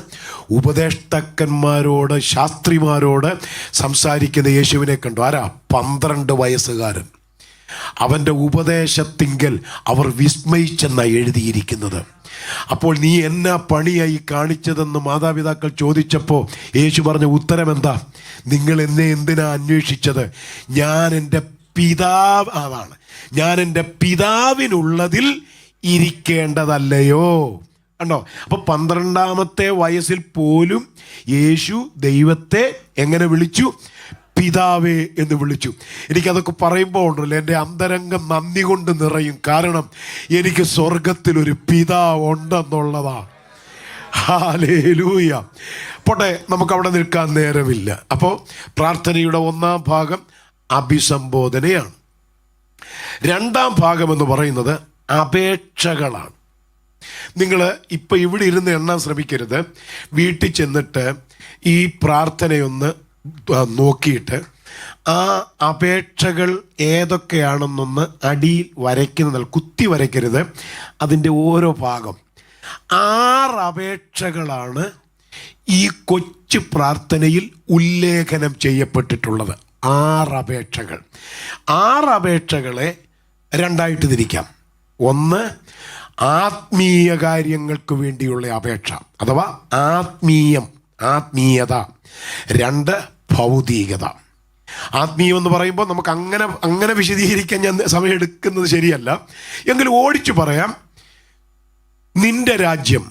ഉപദേഷ്ടാക്കന്മാരോട്, ശാസ്ത്രിമാരോട് സംസാരിക്കുന്ന യേശുവിനെ കണ്ടു. ആരാ? 12 വയസ്സുകാരൻ. അവൻ്റെ ഉപദേശത്തിങ്കൽ അവർ വിസ്മയിച്ചെന്നാണ് എഴുതിയിരിക്കുന്നത്. അപ്പോൾ നീ എന്നാ പണിയായി കാണിച്ചതെന്ന് മാതാപിതാക്കൾ ചോദിച്ചപ്പോൾ യേശു പറഞ്ഞ ഉത്തരം എന്താ? നിങ്ങൾ എന്നെ എന്തിനാ അന്വേഷിച്ചത്? ഞാൻ എൻ്റെ പിതാവിനുള്ളതിൽ ഇരിക്കേണ്ടതല്ലയോ? കണ്ടോ? അപ്പൊ 12-ാമത്തെ വയസ്സിൽ പോലും യേശു ദൈവത്തെ എങ്ങനെ വിളിച്ചു? പിതാവേ എന്ന് വിളിച്ചു. എനിക്കതൊക്കെ പറയുമ്പോൾ ഉണ്ടല്ലോ, എൻ്റെ അന്തരംഗം നന്ദി കൊണ്ട് നിറയും. കാരണം എനിക്ക് സ്വർഗത്തിലൊരു പിതാവ് ഉണ്ടെന്നുള്ളതാ. ഹല്ലേലൂയ. പോട്ടെ, നമുക്കവിടെ നിൽക്കാൻ നേരമില്ല. അപ്പോൾ പ്രാർത്ഥനയുടെ 1-ാം ഭാഗം അഭിസംബോധനയാണ്. 2-ാം ഭാഗം എന്ന് പറയുന്നത് അപേക്ഷകളാണ്. നിങ്ങൾ ഇപ്പം ഇവിടെ ഇരുന്ന് എണ്ണാൻ ശ്രമിക്കരുത്. വീട്ടിൽ ചെന്നിട്ട് ഈ പ്രാർത്ഥനയൊന്ന് നോക്കിയിട്ട് ആ അപേക്ഷകൾ ഏതൊക്കെയാണെന്നൊന്ന് അടിയിൽ വരയ്ക്കുന്നതിൽ കുത്തി വരയ്ക്കരുത്. അതിൻ്റെ ഓരോ ഭാഗം 6 അപേക്ഷകളാണ് ഈ കൊച്ചു പ്രാർത്ഥനയിൽ ഉല്ലേഖനം ചെയ്യപ്പെട്ടിട്ടുള്ളത്. 6 അപേക്ഷകൾ. 6 അപേക്ഷകളെ 2 തിരിക്കാം. ഒന്ന്, ആത്മീയ കാര്യങ്ങൾക്ക് വേണ്ടിയുള്ള അപേക്ഷ, അഥവാ ആത്മീയത. 2, ഭൗതികത. ആത്മീയം എന്ന് പറയുമ്പോൾ നമുക്ക് അങ്ങനെ വിശദീകരിക്കാൻ ഞാൻ സമയം എടുക്കുന്നത് ശരിയല്ല. എങ്കിലും ഓടിച്ചു പറയാം. നിന്റെ രാജ്യം,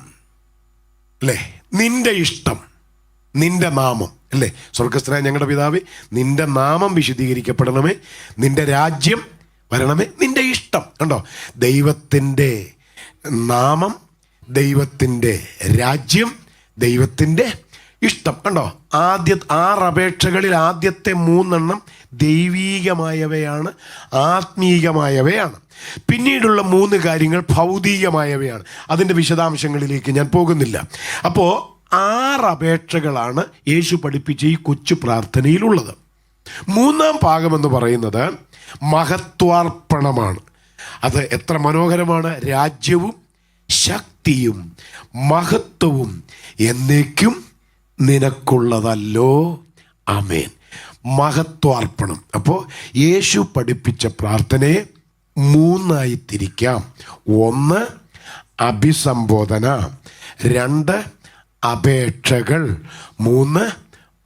അല്ലേ? നിന്റെ ഇഷ്ടം, നിന്റെ നാമം, അല്ലേ? സ്വർഗസ്ഥനായ ഞങ്ങളുടെ പിതാവേ, നിന്റെ നാമം വിശദീകരിക്കപ്പെടണമേ, നിന്റെ രാജ്യം വരണമേ, നിന്റെ ഇഷ്ടം. കണ്ടോ? ദൈവത്തിൻ്റെ നാമം, ദൈവത്തിൻ്റെ രാജ്യം, ദൈവത്തിൻ്റെ ഇഷ്ടം. കണ്ടോ? 6 അപേക്ഷകളിൽ ആദ്യത്തെ 3 ദൈവീകമായവയാണ്, ആത്മീയമായവയാണ്. പിന്നീടുള്ള 3 കാര്യങ്ങൾ ഭൗതികമായവയാണ്. അതിൻ്റെ വിശദാംശങ്ങളിലേക്ക് ഞാൻ പോകുന്നില്ല. അപ്പോൾ 6 അപേക്ഷകളാണ് യേശു പഠിപ്പിച്ച ഈ കൊച്ചു പ്രാർത്ഥനയിലുള്ളത്. 3-ാം ഭാഗമെന്ന് പറയുന്നത് മഹത്വാർപ്പണമാണ്. അത് എത്ര മനോഹരമാണ്! രാജ്യവും ശക്തിയും മഹത്വവും എന്നേക്കും നിനക്കുള്ളതല്ലോ. ആമേൻ. മഹത്വാർപ്പണം. അപ്പോൾ യേശു പഠിപ്പിച്ച പ്രാർത്ഥനയെ 3 തിരിക്കാം. 1 അഭിസംബോധന, 2 അപേക്ഷകൾ, 3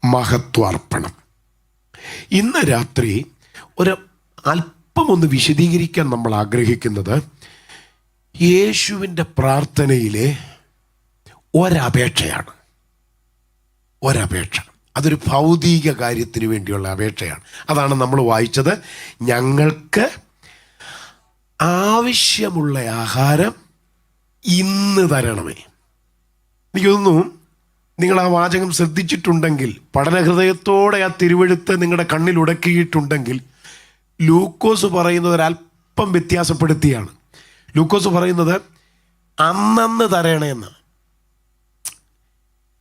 മഹത്വാർപ്പണം. ഇന്ന് രാത്രി അല്പമൊന്ന് വിശദീകരിക്കാൻ നമ്മൾ ആഗ്രഹിക്കുന്നത് യേശുവിൻ്റെ പ്രാർത്ഥനയിലെ ഒരപേക്ഷയാണ്. ഒരപേക്ഷ, അതൊരു ഭൗതിക കാര്യത്തിന് വേണ്ടിയുള്ള അപേക്ഷയാണ്. അതാണ് നമ്മൾ വായിച്ചത്. ഞങ്ങൾക്ക് ആവശ്യമുള്ള ആഹാരം ഇന്ന് തരണമേ. എനിക്ക് തോന്നുന്നു നിങ്ങൾ ആ വാചകം ശ്രദ്ധിച്ചിട്ടുണ്ടെങ്കിൽ, പഠനഹൃദയത്തോടെ ആ തിരുവെഴുത്ത് നിങ്ങളുടെ കണ്ണിൽ ഉടക്കിയിട്ടുണ്ടെങ്കിൽ, ലൂക്കോസ് പറയുന്നത് ഒരല്പം വ്യത്യാസപ്പെടുത്തിയാണ്. ലൂക്കോസ് പറയുന്നത് അന്നന്ന് തരണേന്ന്,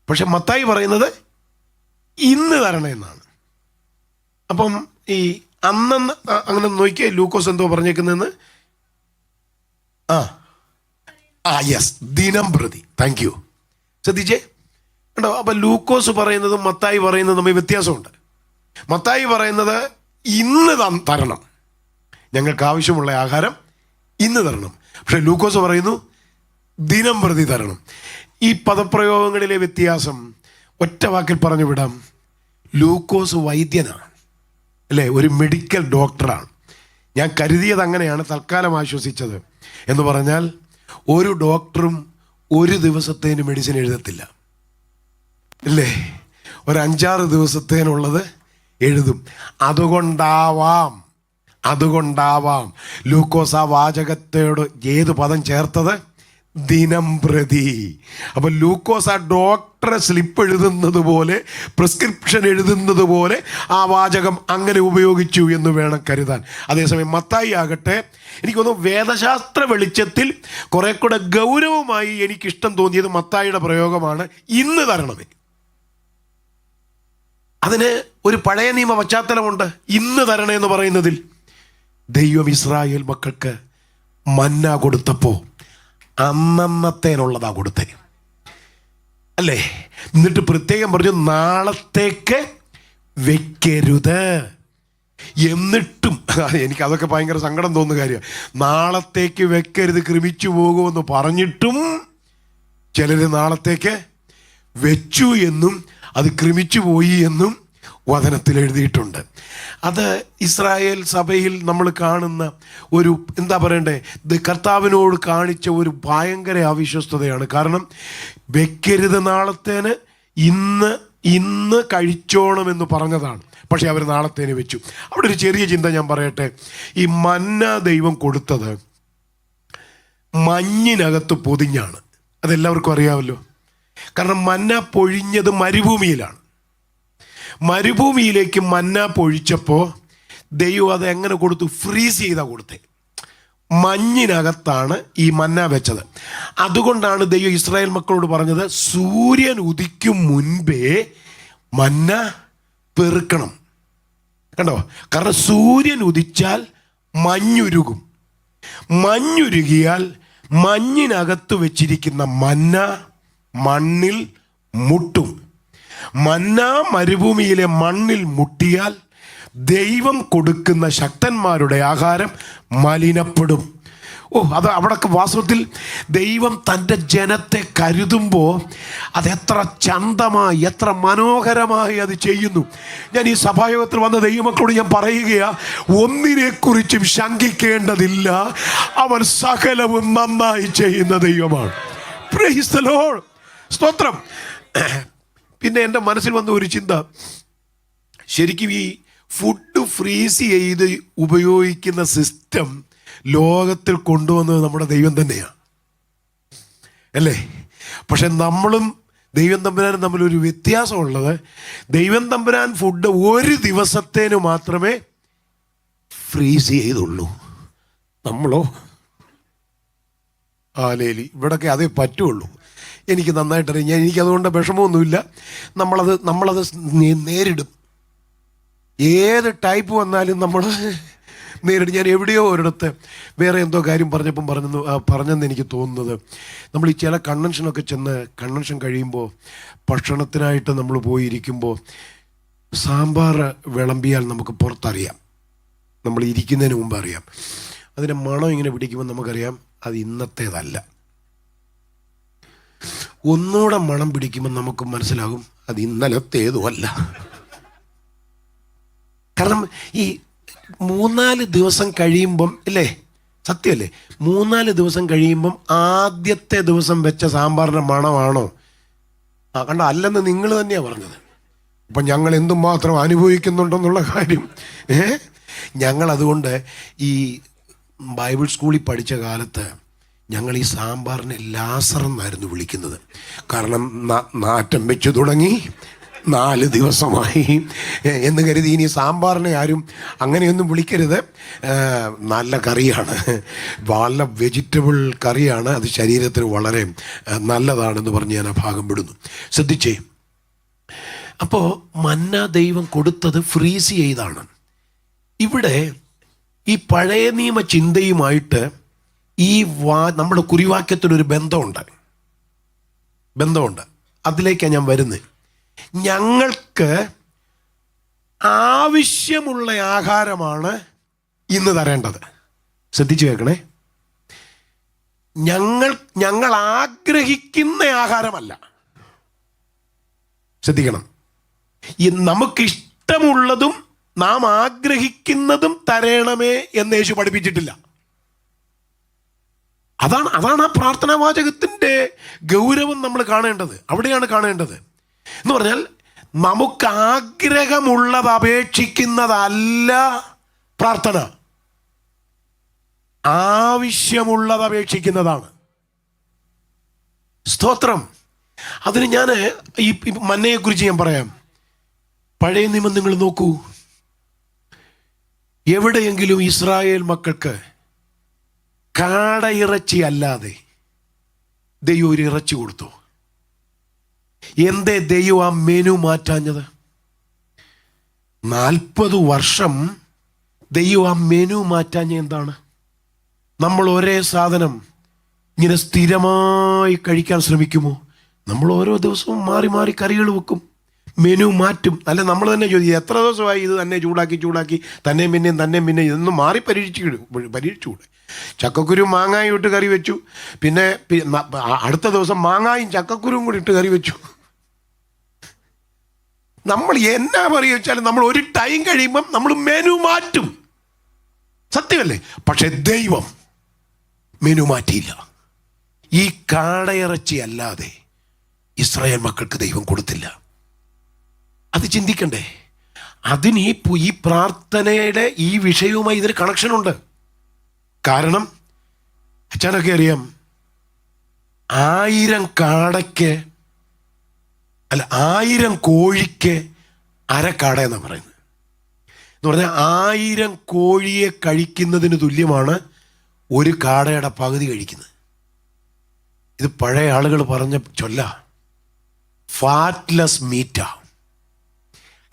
പക്ഷെ മത്തായി പറയുന്നത് ഇന്ന് തരണേന്നാണ്. അപ്പം ഈ അന്നന്ന് അങ്ങനെ നോക്കിയേ ലൂക്കോസ് എന്തോ പറഞ്ഞേക്കുന്നതെന്ന്. യെസ്, ദിനം പ്രതി. Thank you. ശ്രദ്ധിച്ചേ കേട്ടോ. അപ്പം ലൂക്കോസ് പറയുന്നതും മത്തായി പറയുന്നതും തമ്മിൽ വ്യത്യാസമുണ്ട്. മത്തായി പറയുന്നത് ഇന്ന് തരണം, ഞങ്ങൾക്ക് ആവശ്യമുള്ള ആഹാരം ഇന്ന് തരണം. പക്ഷെ ലൂക്കോസ് പറയുന്നു ദിനം പ്രതി തരണം. ഈ പദപ്രയോഗങ്ങളിലെ വ്യത്യാസം ഒറ്റ വാക്കിൽ പറഞ്ഞു വിടാം. ലൂക്കോസ് വൈദ്യനാണ്, അല്ലേ? ഒരു മെഡിക്കൽ ഡോക്ടറാണ്. ഞാൻ കരുതിയത് അങ്ങനെയാണ്, തൽക്കാലം ആശ്വസിച്ചത്. എന്ന് പറഞ്ഞാൽ ഒരു ഡോക്ടറും ഒരു ദിവസത്തേന് മെഡിസിൻ എഴുതത്തില്ല, അല്ലേ? ഒരു 5-6 ദിവസത്തേനുള്ളത് എഴുതും. അതുകൊണ്ടാവാം ലൂക്കോസ് ആ വാചകത്തോട് ഏത് പദം ചേർത്തത്? ദിനം പ്രതി. അപ്പൊ ലൂക്കോസ് ആ ഡോക്ടറെ സ്ലിപ്പ് എഴുതുന്നത് പോലെ, പ്രിസ്ക്രിപ്ഷൻ എഴുതുന്നത് പോലെ ആ വാചകം അങ്ങനെ ഉപയോഗിച്ചു എന്ന് വേണം കരുതാൻ. അതേസമയം മത്തായി ആകട്ടെ, എനിക്കൊന്ന് വേദശാസ്ത്ര വെളിച്ചത്തിൽ കുറെ കൂടെ ഗൗരവമായി എനിക്കിഷ്ടം തോന്നിയത് മത്തായിയുടെ പ്രയോഗമാണ് ഇന്ന് തരണമേ. അതിന് ഒരു പഴയ നിയമ പശ്ചാത്തലമുണ്ട്. ഇന്ന് തരണേ എന്ന് പറയുന്നതിൽ ദൈവം ഇസ്രായേൽ മക്കൾക്ക് മന്ന കൊടുത്തപ്പോൾ അന്നത്തേനുള്ളതാ കൊടുത്തേ, അല്ലേ? എന്നിട്ട് പ്രത്യേകം പറഞ്ഞു നാളത്തേക്ക് വെക്കരുത്. എന്നിട്ടും എനിക്കതൊക്കെ ഭയങ്കര സങ്കടം തോന്നുന്ന കാര്യമാണ്. നാളത്തേക്ക് വെക്കരുത്, കൃമിച്ചു പോകുമെന്ന് പറഞ്ഞിട്ടും ചിലർ നാളത്തേക്ക് വെച്ചു എന്നും അത് കൃമിച്ചു പോയി എന്നും വചനത്തിൽ എഴുതിയിട്ടുണ്ട്. അത് ഇസ്രായേൽ സഭയിൽ നമ്മൾ കാണുന്ന ഒരു എന്താ പറയണ്ടേ, കർത്താവിനോട് കാണിച്ച ഒരു ഭയങ്കര അവിശ്വസ്തതയാണ്. കാരണം വെക്കരുത് നാളത്തേന്, ഇന്ന് കഴിച്ചോണമെന്ന് പറഞ്ഞതാണ്, പക്ഷെ അവർ നാളത്തേന് വെച്ചു. അവിടെ ഒരു ചെറിയ ചിന്ത ഞാൻ പറയട്ടെ. ഈ മന്ന ദൈവം കൊടുത്തത് മഞ്ഞിനകത്ത് പൊതിഞ്ഞാണ്. അതെല്ലാവർക്കും അറിയാമല്ലോ. കാരണം മന്ന പൊഴിഞ്ഞത് മരുഭൂമിയിലാണ്. മരുഭൂമിയിലേക്ക് മന്ന പൊഴിച്ചപ്പോൾ ദൈവം അത് എങ്ങനെ കൊടുത്തു? ഫ്രീസ് ചെയ്താ കൊടുത്തേ. മഞ്ഞിനകത്താണ് ഈ മന്ന വെച്ചത്. അതുകൊണ്ടാണ് ദൈവം ഇസ്രായേൽ മക്കളോട് പറഞ്ഞത് സൂര്യൻ ഉദിക്കും മുൻപേ മന്ന പെറുക്കണം. കണ്ടോ? കാരണം സൂര്യൻ ഉദിച്ചാൽ മഞ്ഞുരുകും. മഞ്ഞുരുകിയാൽ മഞ്ഞിനകത്ത് വെച്ചിരിക്കുന്ന മന്ന മണ്ണിൽ മുട്ടും. മന്ന മരുഭൂമിയിലെ മണ്ണിൽ മുട്ടിയാൽ ദൈവം കൊടുക്കുന്ന ശക്തന്മാരുടെ ആഹാരം മലിനപ്പെടും. അത് അവിടെ വാസ്തവത്തിൽ ദൈവം തൻ്റെ ജനത്തെ കരുതുമ്പോൾ അതെത്ര ചന്തമായി, എത്ര മനോഹരമായി അത് ചെയ്യുന്നു. ഞാൻ ഈ സഭായോഗത്തിൽ വന്ന ദൈവമക്കളോട് ഞാൻ പറയുകയാണ്, ഒന്നിനെക്കുറിച്ചും ശങ്കിക്കേണ്ടതില്ല. അവൻ സകലവും നന്നായി ചെയ്യുന്ന ദൈവമാണ്. Praise the Lord. സ്തോത്രം. പിന്നെ എൻ്റെ മനസ്സിൽ വന്ന ഒരു ചിന്ത, ശരിക്കും ഈ ഫുഡ് ഫ്രീസ് ചെയ്ത് ഉപയോഗിക്കുന്ന സിസ്റ്റം ലോകത്തിൽ കൊണ്ടുവന്നത് നമ്മുടെ ദൈവം തന്നെയാണ്, അല്ലേ? പക്ഷെ നമ്മളും ദൈവം തമ്പുരാനും തമ്മിലൊരു വ്യത്യാസമുള്ളത്, ദൈവം തമ്പുരാൻ ഫുഡ് ഒരു ദിവസത്തേന് മാത്രമേ ഫ്രീസ് ചെയ്തുള്ളൂ. നമ്മളോ ആലേലി ഇവിടൊക്കെ അതേ പറ്റുള്ളൂ. എനിക്ക് നന്നായിട്ടറിയാം. എനിക്കതുകൊണ്ട് വിഷമമൊന്നുമില്ല. നമ്മളത് നേരിടും. ഏത് ടൈപ്പ് വന്നാലും നമ്മൾ നേരിട്ട് ഞാൻ എവിടെയോ ഒരിടത്ത് വേറെ എന്തോ കാര്യം പറഞ്ഞെന്ന് എനിക്ക് തോന്നുന്നത്, നമ്മൾ ഈ ചില കൺവെൻഷനൊക്കെ ചെന്ന് കൺവെൻഷൻ കഴിയുമ്പോൾ ഭക്ഷണത്തിനായിട്ട് നമ്മൾ പോയിരിക്കുമ്പോൾ സാമ്പാർ വിളമ്പിയാൽ നമുക്ക് പുറത്തറിയാം, നമ്മൾ ഇരിക്കുന്നതിന് മുമ്പ് അറിയാം. അതിൻ്റെ മണം ഇങ്ങനെ പിടിക്കുമ്പോൾ നമുക്കറിയാം അത് ഇന്നത്തേതല്ല. ഒന്നുകൂടെ മണം പിടിക്കുമ്പോൾ നമുക്ക് മനസ്സിലാകും അത് ഇന്നലത്തേതുമല്ല. കാരണം ഈ 3-4 ദിവസം കഴിയുമ്പം അല്ലേ, സത്യമല്ലേ, 3-4 ദിവസം കഴിയുമ്പം ആദ്യത്തെ ദിവസം വെച്ച സാമ്പാറിൻ്റെ മണമാണോ? കണ്ടോ, അല്ലെന്ന് നിങ്ങൾ തന്നെയാണ് പറഞ്ഞത്. അപ്പം ഞങ്ങൾ എന്തുമാത്രം അനുഭവിക്കുന്നുണ്ടെന്നുള്ള കാര്യം. ഞങ്ങൾ അതുകൊണ്ട് ഈ ബൈബിൾ സ്കൂളിൽ പഠിച്ച കാലത്ത് ഞങ്ങൾ ഈ സാമ്പാറിനെ ലാസർ എന്നായിരുന്നു വിളിക്കുന്നത്. കാരണം നാറ്റം വെച്ച് തുടങ്ങി 4 ദിവസമായി എന്ന് കരുതി ഇനി സാമ്പാറിനെ ആരും അങ്ങനെയൊന്നും വിളിക്കരുത്. നല്ല കറിയാണ്, നല്ല വെജിറ്റബിൾ കറിയാണ്, അത് ശരീരത്തിന് വളരെ നല്ലതാണെന്ന് പറഞ്ഞ് ഞാൻ ആ ഭാഗം വിടുന്നു. ശ്രദ്ധിച്ചേ, അപ്പോൾ മന്ന ദൈവം കൊടുത്തത് ഫ്രീസ് ചെയ്താണ്. ഇവിടെ ഈ പഴയ നിയമ ചിന്തയുമായിട്ട് ഈ നമ്മുടെ കുറിവാക്യത്തിനൊരു ബന്ധമുണ്ട്. അതിലേക്കാണ് ഞാൻ വരുന്നത്. ഞങ്ങൾക്ക് ആവശ്യമുള്ള ആഹാരമാണ് ഇന്ന് തരേണ്ടത്. ശ്രദ്ധിച്ചു കേൾക്കണേ, ഞങ്ങൾ ആഗ്രഹിക്കുന്ന ആഹാരമല്ല. ശ്രദ്ധിക്കണം, നമുക്കിഷ്ടമുള്ളതും നാം ആഗ്രഹിക്കുന്നതും തരണമേ എന്ന് യേശു പഠിപ്പിച്ചിട്ടില്ല. അതാണ് ആ പ്രാർത്ഥനാ വാചകത്തിൻ്റെ ഗൗരവം നമ്മൾ കാണേണ്ടത്. അവിടെയാണ് കാണേണ്ടത്. എന്ന് പറഞ്ഞാൽ നമുക്ക് ആഗ്രഹമുള്ളത് അപേക്ഷിക്കുന്നതല്ല പ്രാർത്ഥന, ആവശ്യമുള്ളത് അപേക്ഷിക്കുന്നതാണ്. സ്തോത്രം. അതിന് ഞാൻ ഈ മന്നയെക്കുറിച്ച് ഞാൻ പറയാം. പഴയ നിയമം നിങ്ങൾ നോക്കൂ, എവിടെയെങ്കിലും ഇസ്രായേൽ മക്കൾക്ക് കാടയിറച്ചി അല്ലാതെ ദൈവം ഒരു ഇറച്ചി കൊടുത്തു? എന്തേ ദൈവം ആ മെനു മാറ്റാഞ്ഞത്? 40 വർഷം ദൈവം ആ മെനു മാറ്റാഞ്ഞ എന്താണ്? നമ്മൾ ഒരേ സാധനം ഇങ്ങനെ സ്ഥിരമായി കഴിക്കാൻ ശ്രമിക്കുമോ? നമ്മൾ ഓരോ ദിവസവും മാറി മാറി കറികൾ വെക്കും, മെനു മാറ്റും. അല്ല, നമ്മൾ തന്നെ ചോദിക്കും, എത്ര ദിവസമായി ഇത് തന്നെ ചൂടാക്കി തന്നെയും പിന്നെയും ഇതൊന്നും മാറി പരീക്ഷിച്ചുകൂടെ? ചക്കക്കുരു മാങ്ങായും ഇട്ട് കറി വെച്ചു, പിന്നെ അടുത്ത ദിവസം മാങ്ങായും ചക്കക്കുരുവും കൂടി ഇട്ട് കറി വെച്ചു. നമ്മൾ എന്നാ പറയുക വെച്ചാലും നമ്മൾ ഒരു ടൈം കഴിയുമ്പം നമ്മൾ മെനു മാറ്റും. സത്യമല്ലേ? പക്ഷെ ദൈവം മെനു മാറ്റിയില്ല. ഈ കാടയിറച്ചി അല്ലാതെ ഇസ്രായേൽ മക്കൾക്ക് ദൈവം കൊടുത്തില്ല. അത് ചിന്തിക്കണ്ടേ? അതിന് ഈ പ്രാർത്ഥനയുടെ ഈ വിഷയവുമായി ഇതിന് കണക്ഷനുണ്ട്. കാരണം അച്ഛനൊക്കെ അറിയാം, 1000 കോഴിക്ക് അരക്കാട എന്നാണ് പറയുന്നത്. എന്ന് പറഞ്ഞാൽ 1000 കോഴിയെ കഴിക്കുന്നതിന് തുല്യമാണ് ഒരു കാടയുടെ പകുതി കഴിക്കുന്നത്. ഇത് പഴയ ആളുകൾ പറഞ്ഞ ചൊല്ല. ഫാറ്റ്ലെസ് മീറ്റാ,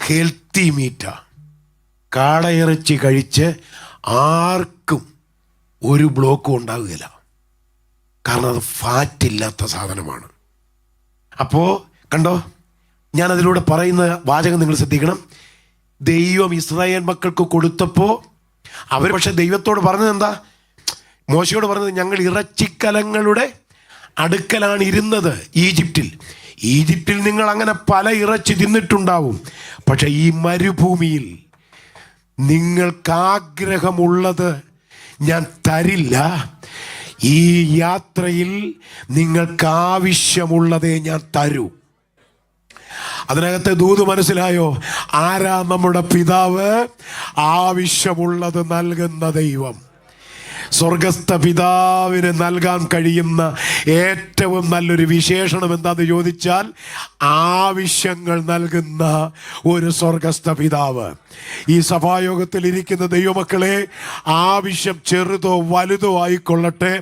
ഹെൽത്തി മീറ്റാ. കാടയിറച്ചി കഴിച്ച് ആർക്കും ഒരു ബ്ലോക്കും ഉണ്ടാവുകയില്ല. കാരണം അത് ഫാറ്റില്ലാത്ത സാധനമാണ്. അപ്പോൾ കണ്ടോ, ഞാനതിലൂടെ പറയുന്ന വാചകം നിങ്ങൾ ശ്രദ്ധിക്കണം. ദൈവം ഇസ്രായേൽ മക്കൾക്ക് കൊടുത്തപ്പോൾ അവർ പക്ഷെ ദൈവത്തോട് പറഞ്ഞത് എന്താ? മോശയോട് പറഞ്ഞത്, ഞങ്ങൾ ഇറച്ചിക്കലങ്ങളുടെ അടുക്കലാണ് ഇരുന്നത് ഈജിപ്തിൽ നിങ്ങൾ അങ്ങനെ പല ഇറച്ചി തിന്നിട്ടുണ്ടാവും. പക്ഷെ ഈ മരുഭൂമിയിൽ നിങ്ങൾക്കാഗ്രഹമുള്ളത് ഞാൻ തരില്ല. ഈ യാത്രയിൽ നിങ്ങൾക്കാവശ്യമുള്ളതേ ഞാൻ തരൂ. അതിനകത്തെ ദൂത് മനസ്സിലായോ? ആരാ നമ്മുടെ പിതാവ്? ആവശ്യമുള്ളത് നൽകുന്ന ദൈവം. സ്വർഗസ്ഥ പിതാവിന് നൽകാൻ കഴിയുന്ന ഏറ്റവും നല്ലൊരു വിശേഷണം എന്താണെന്ന് ചോദിച്ചാൽ, ആവശ്യങ്ങൾ നൽകുന്ന ഒരു സ്വർഗസ്ഥ പിതാവ്. ഈ സഭായോഗത്തിൽ ഇരിക്കുന്ന ദൈവമക്കളെ, ആവശ്യം ചെറുതോ വലുതോ ആയിക്കൊള്ളട്ടെ,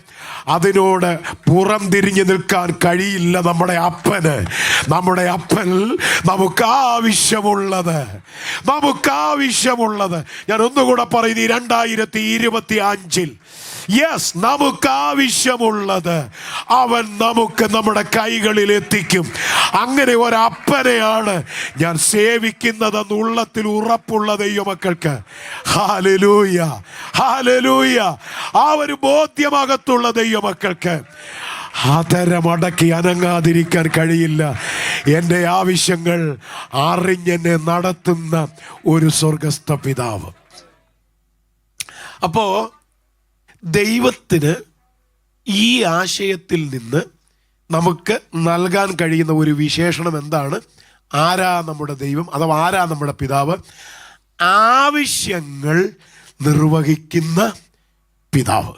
അതിനോട് പുറം തിരിഞ്ഞു നിൽക്കാൻ കഴിയില്ല നമ്മുടെ അപ്പന്. നമ്മുടെ അപ്പൻ നമുക്കാവശ്യമുള്ളത് ഞാൻ ഒന്നുകൂടെ പറയുന്നു, 2025 യെസ്, നമുക്കാവശ്യമുള്ളത് അവൻ നമുക്ക് നമ്മുടെ കൈകളിൽ എത്തിക്കും. അങ്ങനെ ഒരപ്പനെയാണ് ഞാൻ സേവിക്കുന്നതെന്ന് ഉള്ളത്തിൽ ഉറപ്പുള്ള ദൈവമക്കൾക്ക് ഹല്ലേലൂയ, ഹല്ലേലൂയ. ആ ഒരു ബോധ്യമകത്തുള്ള ദൈവമക്കൾക്ക് ആദരമടക്കി അനങ്ങാതിരിക്കാൻ കഴിയില്ല. എൻ്റെ ആവശ്യങ്ങൾ അറിഞ്ഞെന്നെ നടത്തുന്ന ഒരു സ്വർഗസ്ഥ പിതാവ്. അപ്പോ ദൈവത്തിന് ഈ ആശയത്തിൽ നിന്ന് നമുക്ക് നൽകാൻ കഴിയുന്ന ഒരു വിശേഷണം എന്താണ്? ആരാ നമ്മുടെ ദൈവം, അഥവാ ആരാ നമ്മുടെ പിതാവ്? ആവശ്യങ്ങൾ നിർവഹിക്കുന്ന പിതാവ്,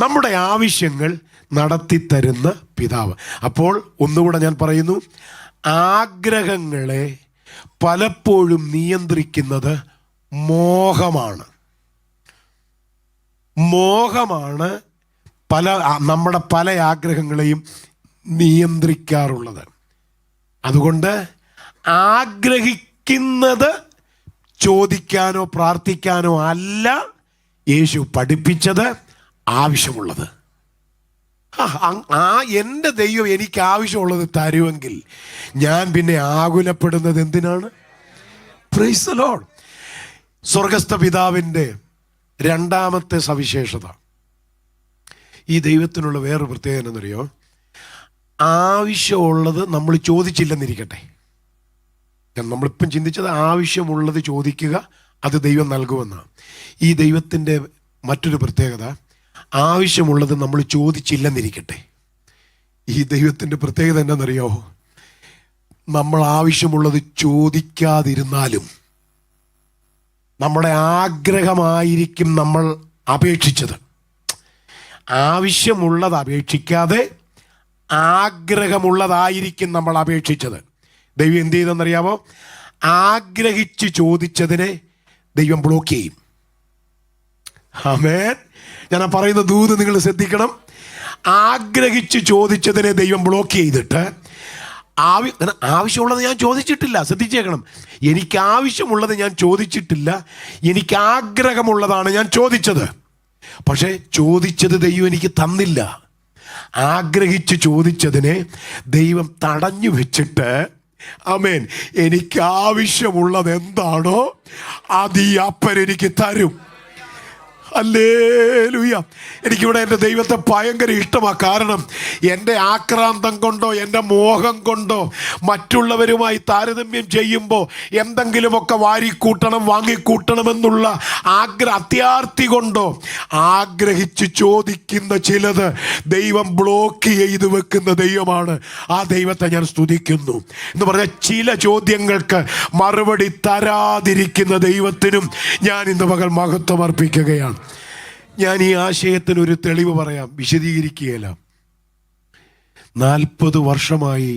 നമ്മുടെ ആവശ്യങ്ങൾ നടത്തിത്തരുന്ന പിതാവ്. അപ്പോൾ ഒന്നുകൂടെ ഞാൻ പറയുന്നു, ആഗ്രഹങ്ങളെ പലപ്പോഴും നിയന്ത്രിക്കുന്നത് മോഹമാണ്. നമ്മുടെ പല ആഗ്രഹങ്ങളെയും നിയന്ത്രിക്കാറുള്ളത്. അതുകൊണ്ട് ആഗ്രഹിക്കുന്നത് ചോദിക്കാനോ പ്രാർത്ഥിക്കാനോ അല്ല യേശു പഠിപ്പിച്ചത്, ആവശ്യമുള്ളത്. എൻ്റെ ദൈവം എനിക്ക് ആവശ്യമുള്ളത് തരുമെങ്കിൽ ഞാൻ പിന്നെ ആകുലപ്പെടുന്നത് എന്തിനാണ്? Praise the Lord. സ്വർഗസ്ഥ പിതാവിൻ്റെ രണ്ടാമത്തെ സവിശേഷത, ഈ ദൈവത്തിനുള്ള വേറൊരു പ്രത്യേകത എന്നറിയോ? ആവശ്യമുള്ളത് നമ്മൾ ചോദിച്ചില്ലെന്നിരിക്കട്ടെ, നമ്മളിപ്പം ചിന്തിച്ചത് ആവശ്യമുള്ളത് ചോദിക്കുക, അത് ദൈവം നൽകുമെന്നാണ്. ഈ ദൈവത്തിൻ്റെ മറ്റൊരു പ്രത്യേകത, ആവശ്യമുള്ളത് നമ്മൾ ചോദിച്ചില്ലെന്നിരിക്കട്ടെ, ഈ ദൈവത്തിൻ്റെ പ്രത്യേകത എന്താണെന്നറിയോ? നമ്മൾ ആവശ്യമുള്ളത് ചോദിക്കാതിരുന്നാലും നമ്മുടെ ആഗ്രഹമായിരിക്കും നമ്മൾ അപേക്ഷിച്ചത്. ആവശ്യമുള്ളത് അപേക്ഷിക്കാതെ ആഗ്രഹമുള്ളതായിരിക്കും നമ്മൾ അപേക്ഷിച്ചത്. ദൈവം എന്ത് ചെയ്തെന്നറിയാമോ? ആഗ്രഹിച്ച് ചോദിച്ചതിനെ ദൈവം ബ്ലോക്ക് ചെയ്യും. ആമേൻ. ഞാൻ പറയുന്ന ദൂത് നിങ്ങൾ ശ്രദ്ധിക്കണം. ആഗ്രഹിച്ച് ചോദിച്ചതിനെ ദൈവം ബ്ലോക്ക് ചെയ്തിട്ട് ആവശ്യമുള്ളത് ഞാൻ ചോദിച്ചിട്ടില്ല. ശ്രദ്ധിച്ചേക്കണം, എനിക്ക് ആവശ്യമുള്ളത് ഞാൻ ചോദിച്ചിട്ടില്ല, എനിക്ക് ആഗ്രഹമുള്ളതാണ് ഞാൻ ചോദിച്ചത്. പക്ഷേ ചോദിച്ചത് ദൈവം എനിക്ക് തന്നില്ല. ആഗ്രഹിച്ച് ചോദിച്ചതിനെ ദൈവം തടഞ്ഞു വെച്ചിട്ട്, ആമേൻ, എനിക്ക് ആവശ്യമുള്ളത് എന്താണോ അത് ഈ അപ്പൻ എനിക്ക് തരും. ഹല്ലേലൂയ. എനിക്കിവിടെ എൻ്റെ ദൈവത്തെ ഭയങ്കര ഇഷ്ടമാണ്. കാരണം എൻ്റെ ആക്രാന്തം കൊണ്ടോ എൻ്റെ മോഹം കൊണ്ടോ മറ്റുള്ളവരുമായി താരതമ്യം ചെയ്യുമ്പോൾ എന്തെങ്കിലുമൊക്കെ വാരിക്കൂട്ടണം വാങ്ങിക്കൂട്ടണമെന്നുള്ള അത്യാർത്തി കൊണ്ടോ ആഗ്രഹിച്ച് ചോദിക്കുന്ന ചിലത് ദൈവം ബ്ലോക്ക് ചെയ്ത് വെക്കുന്ന ദൈവമാണ്. ആ ദൈവത്തെ ഞാൻ സ്തുതിക്കുന്നു. എന്ന് പറഞ്ഞാൽ ചില ചോദ്യങ്ങൾക്ക് മറുപടി തരാതിരിക്കുന്ന ദൈവത്തിനും ഞാൻ ഇന്ന് പകൽ മഹത്വം അർപ്പിക്കുകയാണ്. ഞാൻ ഈ ആശയത്തിനൊരു തെളിവ് പറയാം, വിശദീകരിക്കുകയില്ല. 40 വർഷമായി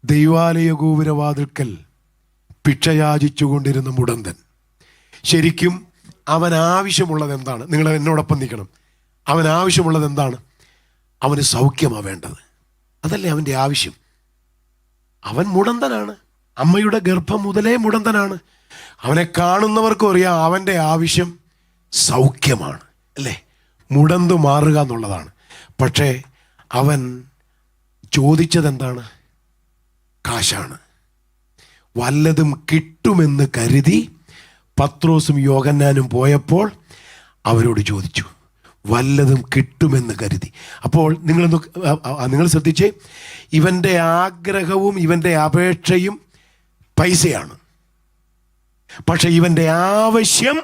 ദൈവാലയ ഗോപുരവാതിൽക്കൽ ഭിക്ഷയാചിച്ചു കൊണ്ടിരുന്ന മുടന്തൻ. ശരിക്കും അവൻ ആവശ്യമുള്ളത് എന്താണ്? നിങ്ങൾ എന്നോടൊപ്പം നിൽക്കണം. അവൻ ആവശ്യമുള്ളത് എന്താണ്? അവന് സൗഖ്യമാണ് വേണ്ടത്. അതല്ലേ അവൻ്റെ ആവശ്യം. അവൻ മുടന്തനാണ്, അമ്മയുടെ ഗർഭം മുതലേ മുടന്തനാണ്. അവനെ കാണുന്നവർക്കും അറിയാം അവൻ്റെ ആവശ്യം സൗഖ്യമാണ്, അല്ലേ? മുടന്തു മാറുക എന്നുള്ളതാണ്. പക്ഷേ അവൻ ചോദിച്ചതെന്താണ്? കാശാണ്. വല്ലതും കിട്ടുമെന്ന് കരുതി പത്രോസും യോഹന്നാനും പോയപ്പോൾ അവരോട് ചോദിച്ചു, വല്ലതും കിട്ടുമെന്ന് കരുതി. അപ്പോൾ നിങ്ങൾ ശ്രദ്ധിച്ചേ, ഇവൻ്റെ ആഗ്രഹവും ഇവൻ്റെ അപേക്ഷയും പൈസയാണ്. പക്ഷെ ഇവൻ്റെ ആവശ്യം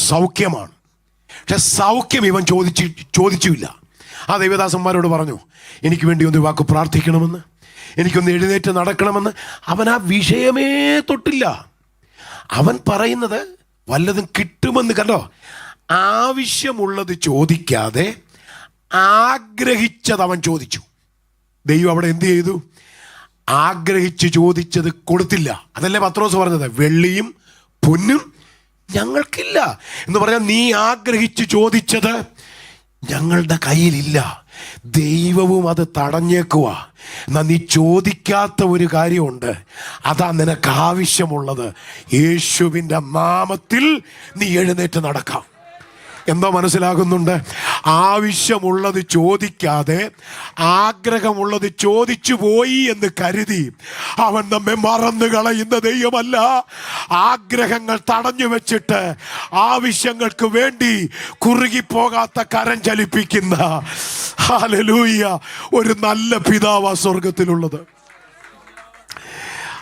സൗഖ്യമാണ്. പക്ഷെ സൗഖ്യം ഇവൻ ചോദിച്ചില്ല. ആ ദൈവദാസന്മാരോട് പറഞ്ഞു, എനിക്ക് വേണ്ടി ഒന്ന് വാക്ക് പ്രാർത്ഥിക്കണമെന്ന്, എനിക്കൊന്ന് എഴുന്നേറ്റ് നടക്കണമെന്ന്. അവൻ ആ വിഷയമേ തൊട്ടില്ല. അവൻ പറയുന്നത് വല്ലതും കിട്ടുമെന്ന്. കണ്ടോ, ആവശ്യമുള്ളത് ചോദിക്കാതെ ആഗ്രഹിച്ചത് അവൻ ചോദിച്ചു. ദൈവം അവിടെ എന്ത് ചെയ്തു? ആഗ്രഹിച്ച് ചോദിച്ചത് കൊടുത്തില്ല. അതല്ലേ പത്രോസ് പറഞ്ഞത്, വെള്ളിയും പൊന്നും ഞങ്ങൾക്കില്ല എന്ന് പറഞ്ഞാൽ നീ ആഗ്രഹിച്ച് ചോദിച്ചത് ഞങ്ങളുടെ കയ്യിലില്ല. ദൈവവും അത് തടഞ്ഞേക്കുക. എന്നാൽ നീ ചോദിക്കാത്ത ഒരു കാര്യമുണ്ട്, അതാ നിനക്ക് ആവശ്യമുള്ളത്. യേശുവിൻ്റെ നാമത്തിൽ നീ എഴുന്നേറ്റ് നടക്കാം. എന്തോ മനസ്സിലാകുന്നുണ്ട്? ആവശ്യമുള്ളത് ചോദിക്കാതെ ആഗ്രഹമുള്ളത് ചോദിച്ചു പോയി എന്ന് കരുതി അവൻ നമ്മെ മറന്നു കളയുന്ന ദൈവമല്ല. ആഗ്രഹങ്ങൾ തടഞ്ഞു വെച്ചിട്ട് ആവശ്യങ്ങൾക്ക് വേണ്ടി കുറുകിപ്പോകാത്ത കരം ചലിപ്പിക്കുന്ന ഹല്ലേലൂയ ഒരു നല്ല പിതാവാ സ്വർഗത്തിലുള്ളത്.